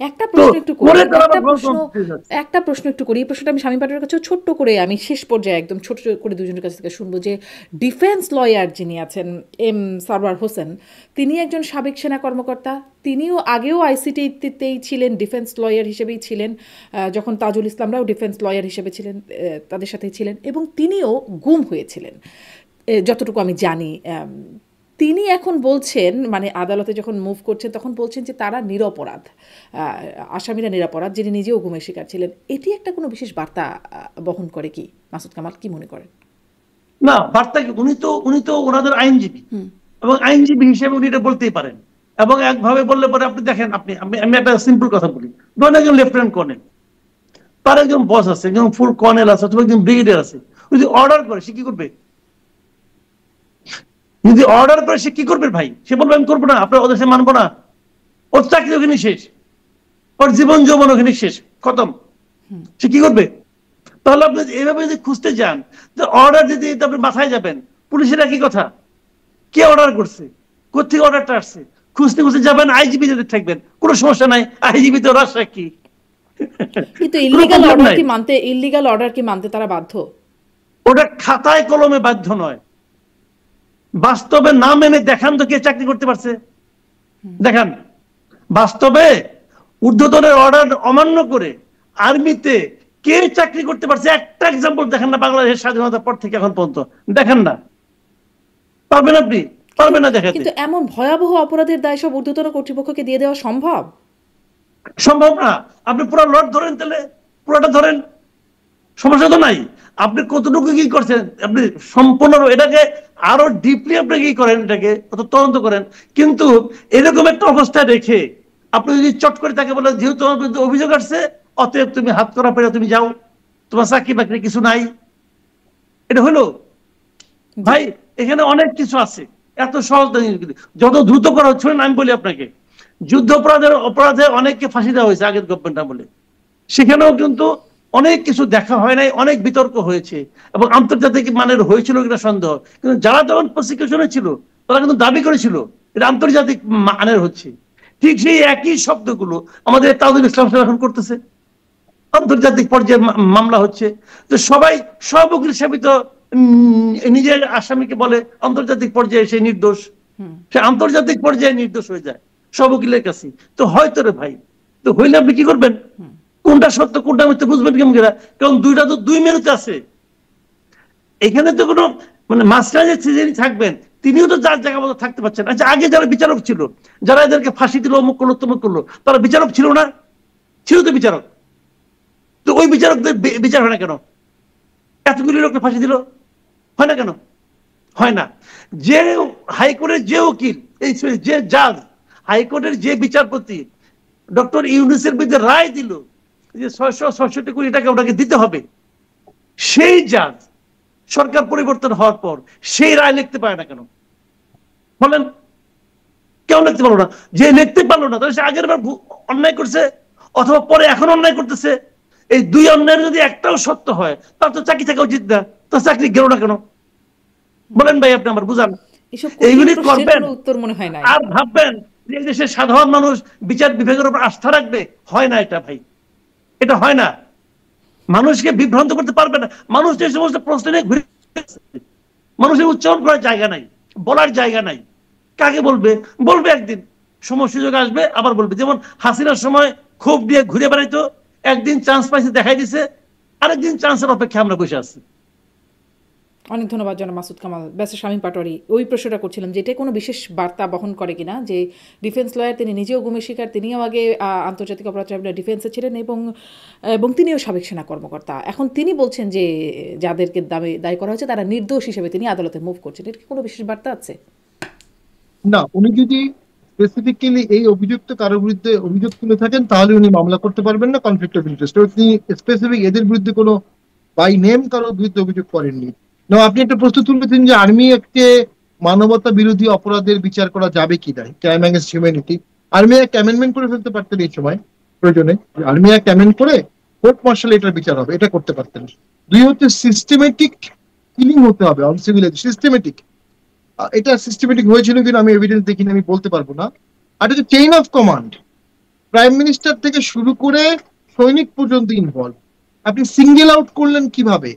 একটা প্রশ্ন একটু করি, করে তারা একটা আবার প্রশ্ন গণতন্ত্রে যাচ্ছে। একটা প্রশ্ন একটু করি। এই প্রশ্নটা আমি শামীম পাটোয়ারির কাছেও ছোট্ট করে, আমি শেষ পর্যায়ে একদম ছোট করে দুজনের কাছ থেকে শুনবো যে ডিফেন্স লয়ার যিনি আছেন এম সারওয়ার হোসেন, তিনি একজন সাবেক সেনা কর্মকর্তা। তিনিও আগেও আইসিটিতেই ছিলেন, ডিফেন্স লয়ার হিসেবেই ছিলেন, যখন তাজুল ইসলামরাও ডিফেন্স লয়ার হিসেবে ছিলেন, তাদের সাথেই ছিলেন, এবং তিনিও গুম হয়েছিলেন যতটুকু আমি জানি। তিনি এখন বলছেন, মানে আদালতে যখন মুভ করছেন তখন বলছেন যে তারা নিরপরাধ, আসামিরা নিরপরাধ, যিনি নিজেও গুমের শিকার ছিলেন। এটি একটা কোনো বিশেষ বার্তা বহন করে কি? মাসুদ কামাল কি মনে করেন? না, বার্তা কি, উনি তো ওনাদের আইনজীবী, এবং আইনজীবী হিসেবে উনি এটা বলতেই পারেন। এবং একভাবে বললে পরে আপনি দেখেন, আমি একটা সিম্পল কথা বলি, ধরুন একজন লেফটেন্যান্ট কর্নেল, তার একজন বস আছে, একজন ফুল কর্নেল আছে, অথবা একজন ব্রিগেডিয়ার আছে, যদি অর্ডার করে সে কি করবে? যদি অর্ডার করে সে কি করবে ভাই? সে বলবে আমি করবো না, আপনার ওদের সে মানবো না, ওর চাকরি ওখানে শেষ, ওর জীবন যৌবন ওখানে শেষ, খতম। সে কি করবে? তাহলে আপনি এইভাবে যদি খুঁজতে যান, অর্ডার দিতে আপনি মাথায় যাবেন, পুলিশের একই কথা, কে অর্ডার করছে, কোথেকে অর্ডারটা আসছে, খুঁজতে খুঁজতে যাবেন, আইজিবি যদি থাকবেন, কোনো সমস্যা নাই, আইজিবি তো রাস্তা কি। কিন্তু ইল্লিগাল অর্ডার কি মানতে তারা বাধ্য? ওটা খাতায় কলমে বাধ্য নয়, বাস্তবে না মেনে দেখান তো কে চাকরি করতে পারছে, দেখান। বাস্তবে ঊর্ধ্বতনের অর্ডার অমান্য করে আর্মিতে কে চাকরি করতে পারছে? একটা এক্সাম্পল দেখান না, বাংলাদেশের স্বাধীনতার পর থেকে এখন পর্যন্ত দেখান না, পারবেন আপনি? পারবেন না দেখাতে। কিন্তু এমন ভয়াবহ অপরাধের দায় সব ঊর্ধ্বতন কর্তৃপক্ষকে দিয়ে দেওয়া সম্ভব? সম্ভব না। আপনি পুরো লট ধরেন, তাহলে পুরোটা ধরেন, সমস্যা তো নাই। আপনি কতটুকু কি করছেন, আপনি সম্পূর্ণ এটাকে আরো ডিপলি আপনি কি করেন, এটাকে তদন্ত করেন। কিন্তু এরকম একটা অবস্থা রেখে আপনি যদি চট করে তাকে বলেন যেহেতু তোমার বিরুদ্ধে অভিযোগ আসছে, অতএব তুমি হাত করা পেরে তুমি যাও, তোমার চাকরি বাকরি কিছু নাই, এটা হলো ভাই? এখানে অনেক কিছু আছে, এত সহজ নয়। যত দ্রুত করা হচ্ছে না, আমি বলি আপনাকে, যুদ্ধ অপরাধে অনেককে ফাঁসি দেওয়া হয়েছে আগের গভর্নমেন্ট আমলে, সেখানেও কিন্তু অনেক কিছু দেখা হয় নাই, অনেক বিতর্ক হয়েছে, এবং আন্তর্জাতিক মানের হয়েছিল কিনা সন্দেহ। কিন্তু যারা তখন প্রসিকিউশনে ছিল তারা কিন্তু দাবি করেছিল এটা আন্তর্জাতিক মানের হচ্ছে। ঠিক সেই একই শব্দগুলো আমাদের তাজুল ইসলাম সাহেব এখন করতেছে, আন্তর্জাতিক পর্যায়ে মামলা হচ্ছে। তো সব উকিল সাহেব তো নিজের আসামিকে বলে আন্তর্জাতিক পর্যায়ে সে নির্দোষ, সে আন্তর্জাতিক পর্যায়ে নির্দোষ হয়ে যায় সব উকিলের কাছে। তো হয়তো রে ভাই, তো হইলে আপনি কি করবেন? কোনটা সত্য কোনটা মিথ্যা বুঝবেন কেমন করে? কারণ দুইটা তো 2 মিনিট আছে এখানে, তো কোনো মানে মাঝখানে যিনি থাকবেন তিনিও তো যার জায়গা মতো থাকতে পারছেন। আচ্ছা, আগে যারা বিচারক ছিল, যারা এদেরকে ফাঁসি দিল, অমুক করলো তমুক করলো, তারা বিচারক ছিল না? ছিল তো বিচারক। তো ওই বিচারকদের বিচার হয় না কেন? এতগুলি লোককে ফাঁসি দিল, হয় না কেন? হয় না। যে হাইকোর্টের যে উকিল, এই যে জাজ, হাইকোর্টের যে বিচারপতি ডক্টর ইউনূসের বিরুদ্ধে রায় দিল যে 666 কোটি টাকা ওটাকে দিতে হবে, সেই জাজ সরকার পরিবর্তন হওয়ার পর সেই রায় লিখতে পারে না কেন? বলেন, কেউ লিখতে পারলো না? যে লিখতে পারলো না তাহলে সে আগের বার অন্যায় করছে, অথবা পরে এখন অন্যায় করতেছে। এই 2 অন্যায়ের যদি একটাও সত্য হয়, তার তো চাকরি থাকা উচিত না, তার চাকরি গেল না কেন? বলেন ভাই, আপনি আমার বুঝান। এইগুলি করবেন উত্তর মনে হয় না, আর ভাববেন যে দেশের সাধারণ মানুষ বিচার বিভাগের উপর আস্থা রাখবে? হয় না এটা ভাই, এটা হয় না। মানুষকে বিভ্রান্ত করতে পারবে না। মানুষ যে সমস্ত প্রশ্ন নিয়ে ঘুরে, মানুষের উচ্চারণ করার জায়গা নাই, বলার জায়গা নাই। কাকে বলবে? বলবে একদিন, সময় সুযোগ আসবে আবার বলবে। যেমন হাসিনার সময় ক্ষোভ দিয়ে ঘুরে বেড়াইতো, একদিন চান্স পাইছে দেখাই দিছে, আরেকদিন চান্সের অপেক্ষা আমরা বসে আছি। অনেক ধন্যবাদ জনাব মাসুদ কামাল। ব্যারিস্টার শামীম পাটোয়ারি, ওই প্রশ্নটা করছিলাম যে এটা কোনো বিশেষ বার্তা বহন করে কিনা, যে ডিফেন্স লয়ার, তিনি নিজেও গুমের শিকার, তিনিও আগে আন্তর্জাতিক অপরাধ ট্রাইব্যুনাল ডিফেন্সে ছিলেন, এবং তিনিও সাবেক সেনা কর্মকর্তা। এখন তিনি বলছেন যে যাদেরকে দায়ী করা হয়েছে তারা নির্দোষ হিসেবে তিনি আদালতে মুভ করছেন। এর কি কোনো বিশেষ বার্তা আছে? না, উনি যদি স্পেসিফিক্যালি এই অভিযুক্ত কারোর বিরুদ্ধে অভিযোগ তুলে থাকেন তাহলে উনি মামলা করতে পারবেন না কনফ্লিক্ট অফ ইন্টারেস্ট। তিনি স্পেসিফিক এদের বিরুদ্ধে কোনো বাই নেম কারোর বিরুদ্ধে অভিযোগ করেননি। না, আপনি একটা প্রশ্ন তুলেছেন যে আর্মি একটি মানবতা বিরোধী অপরাধের বিচার করা যাবে কি না, crime against humanity. Army act amendment করে ফেলতে পারতেন এই সময়, প্রয়োজনে আর্মি অ্যাক্ট অ্যামেন্ড করে কোর্ট মার্শাল এটার বিচার হবে, এটা করতে পারতেন। 2 হচ্ছে সিস্টেমেটিক কিলিং হতে হবে, অনসিভিলাইজড সিস্টেমেটিক। এটা সিস্টেমেটিক হয়েছিল কিনা আমি এভিডেন্স দেখিনি, আমি বলতে পারবো না। আর এটা chain of command, prime minister থেকে শুরু করে সৈনিক পর্যন্ত ইনভলভ। আপনি সিঙ্গেল আউট করলেন কিভাবে?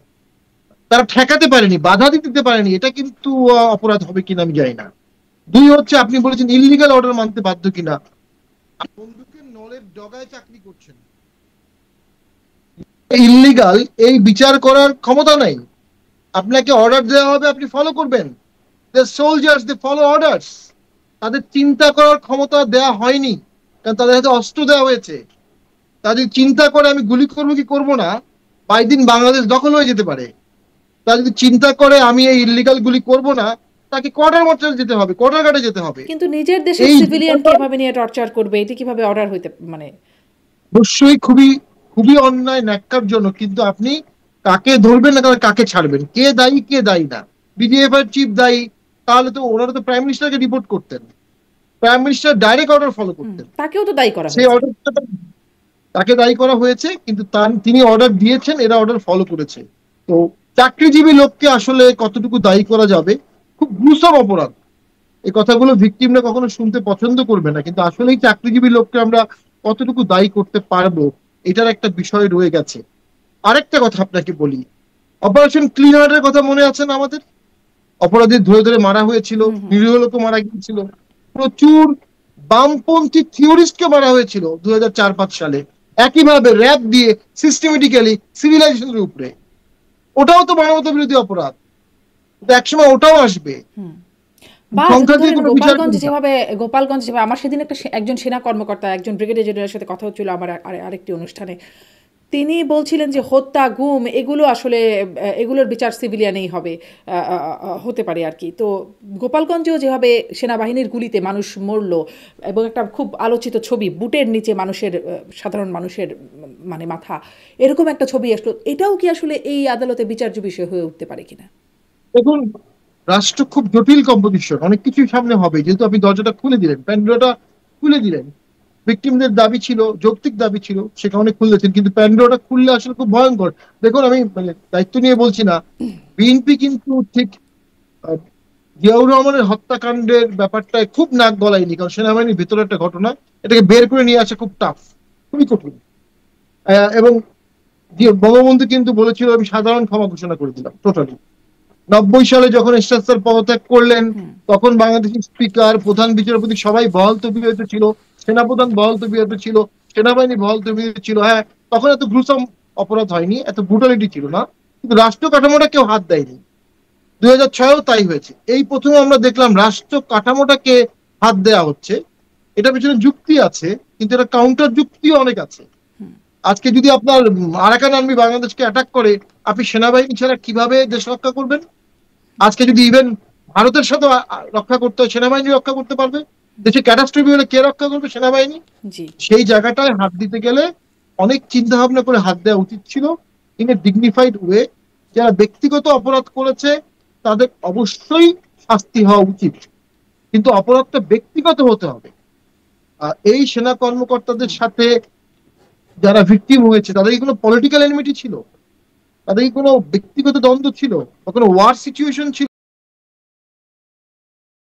তারা ঠেকাতে পারেনি, বাধা দিতে পারেনি, এটা কিন্তু অপরাধ হবে কিনা আমি জানি না। দুই হচ্ছে, আপনি বলেছেন ইললিগাল অর্ডার মানতে বাধ্য কিনা। বন্দুকের নলের ডগায় চাকরি করছেন, ইললিগাল এই বিচার করার ক্ষমতা নাই। আপনাকে অর্ডার দেওয়া হবে, আপনি ফলো করবেন। The soldiers they follow orders. তাদের চিন্তা করার ক্ষমতা দেওয়া হয়নি, কারণ তাদের হাতে অস্ত্র দেওয়া হয়েছে। তাদের চিন্তা করে আমি গুলি করবো কি করবো না, বাই দিন বাংলাদেশ দখল হয়ে যেতে পারে। তা যদি চিন্তা করে আমি এই ইললিগাল গুলি করব না, তাকে কোয়ার্টার মার্শাল যেতে হবে, কোয়ার্টার গার্ডে যেতে হবে। কিন্তু নিজের দেশের এই সিভিলিয়ানকে এভাবে নিয়ে টর্চার করবে, এটি কিভাবে অর্ডার হইতে মানে? অবশ্যই খুবই খুবই অন্যায়, ন্যাক্কারজনক। কিন্তু আপনি কাকে ধরবেন না কাকে ছাড়বেন, কে দায়ী কে দায়ী না? বিডিএফ এর চিফ দায়ী, তাহলে তো ওনারা তো প্রাইম মিনিস্টারকে রিপোর্ট করতেন, prime minister direct order follow করতেন। তাকেও তো দায়ী করা সেই হয়েছে। অর্ডারটা তাকে দায়ী করা হয়েছে, কিন্তু তিনি অর্ডার দিয়েছেন, এরা অর্ডার ফলো করেছে। তো চাকরিজীবী লোককে আসলে কতটুকু দায়ী করা যাবে? খুব গ্রুসম অপরাধ, এই কথাগুলো ভিকটিমরা কখনো শুনতে পছন্দ করবে না, কিন্তু আসলেই চাকরিজীবী লোককে আমরা কতটুকু দায়ী করতে পারবো, এটার একটা বিষয় রয়ে গেছে। আরেকটা কথা আপনাকে বলি, অপারেশন ক্লিন হার্টের কথা মনে আছে না আমাদের? অপরাধী ধরে ধরে মারা হয়েছিল, নিরীহ লোক মারা গিয়েছিল, প্রচুর বামপন্থী থিওরিস্টকে মারা হয়েছিল 2004-5 সালে, একইভাবে র্যাব দিয়ে সিস্টেমেটিক্যালি সিভিলাইজেশনের উপরে। ওটাও তো মানবতা বিরোধী অপরাধ, একসময় ওটাও আসবে। বা সংখ্যা দিয়ে ধরেন কোনো বিচার গোপালগঞ্জ করবে না। গোপালগঞ্জ যেভাবে আমার সেদিন একজন সেনা কর্মকর্তা, একজন ব্রিগেডিয়ার জেনারেলের সাথে কথা হচ্ছিল আমার আরেকটি অনুষ্ঠানে। তিনি বলছিলেন যে হত্যা, গুম এগুলো আসলে এগুলোর বিচার সিভিলিয়ানেই হবে, হতে পারে আর কি। তো গোপালগঞ্জেও যেভাবে সেনাবাহিনীর গুলিতে মানুষ মরলো, এবং একটা খুব আলোচিত ছবি, বুটের নিচে মানুষের, সাধারণ মানুষের মানে মাথা, এরকম একটা ছবি আসলো, এটাও কি আসলে এই আদালতে বিচার্য বিষয় হয়ে উঠতে পারে কিনা? দেখুন, রাষ্ট্র খুব জটিল কম্পোজিশন, অনেক কিছুই সামনে হবে। যেহেতু আপনি দরজাটা খুলে দিলেন, প্যান্ডোরাটা খুলে দিলেন, ভিকটিমদের দাবি ছিল, যৌক্তিক দাবি ছিল, সেখানে খুললেছেন, কিন্তু প্যান্ডোরাটা খুললে আসলে খুব ভয়ঙ্কর। দেখুন, আমি মানে দায়িত্ব নিয়ে বলছি না, বিএনপি কিন্তু ঠিক জিয়াউর রহমানের হত্যাকাণ্ডের ব্যাপারটায় খুব নাক গলায়নি, কারণ সেনাবাহিনীর ভিতরে একটা ঘটনা, এটাকে বের করে নিয়ে আসা খুব টাফ, খুবই কঠিন। এবং বঙ্গবন্ধু কিন্তু বলেছিল আমি সাধারণ ক্ষমা ঘোষণা করে দিলাম টোটালি। 90 সালে যখন এরশাদ স্যার পদত্যাগ করলেন, তখন বাংলাদেশের স্পিকার, প্রধান বিচারপতি সবাই বহাল তবিয়তে ছিল, সেনাপ্রধান বহাল তবিয়তে ছিল, সেনাবাহিনী বহাল তবিয়তে ছিল। হ্যাঁ, তখন এত গ্রুসম অপরাধ হয়নি, এত ব্রুটালিটি ছিল না, কিন্তু রাষ্ট্র কাঠামোটা কেউ হাত দেয়নি। 2006-ও তাই হয়েছে। এই প্রথমে আমরা দেখলাম রাষ্ট্র কাঠামোটাকে হাত দেওয়া হচ্ছে। এটা পিছনে যুক্তি আছে, কিন্তু এটা কাউন্টার যুক্তিও অনেক আছে। আজকে যদি আপনার আরাকান আর্মি বাংলাদেশকে অ্যাটাক করে, আপনি সেনাবাহিনী ছাড়া কিভাবে দেশ রক্ষা করবেন? আজকে যদি ইভেন ভারতের সাথে রক্ষা করতে হয়, সেনাবাহিনী রক্ষা করতে পারবে? দেশে ক্যাটাস্ট্রফি হলে কে রক্ষা করবে? সেনাবাহিনী। সেই জায়গাটায় হাত দিতে গেলে অনেক চিন্তা ভাবনা করে হাত দেওয়া উচিত ছিল, ইন এ ডিগনিফাইড ওয়ে। যারা ব্যক্তিগত অপরাধ করেছে তাদের অবশ্যই শাস্তি হওয়া উচিত, কিন্তু অপরাধটা ব্যক্তিগত হতে হবে। এই সেনা কর্মকর্তাদের সাথে যারা ভিকটিম হয়েছে, তাদের কি কোনো পলিটিক্যাল এনিমিটি ছিল? তাদের কি কোনো ব্যক্তিগত দ্বন্দ্ব ছিল বা কোনো ওয়ার সিচুয়েশন ছিল?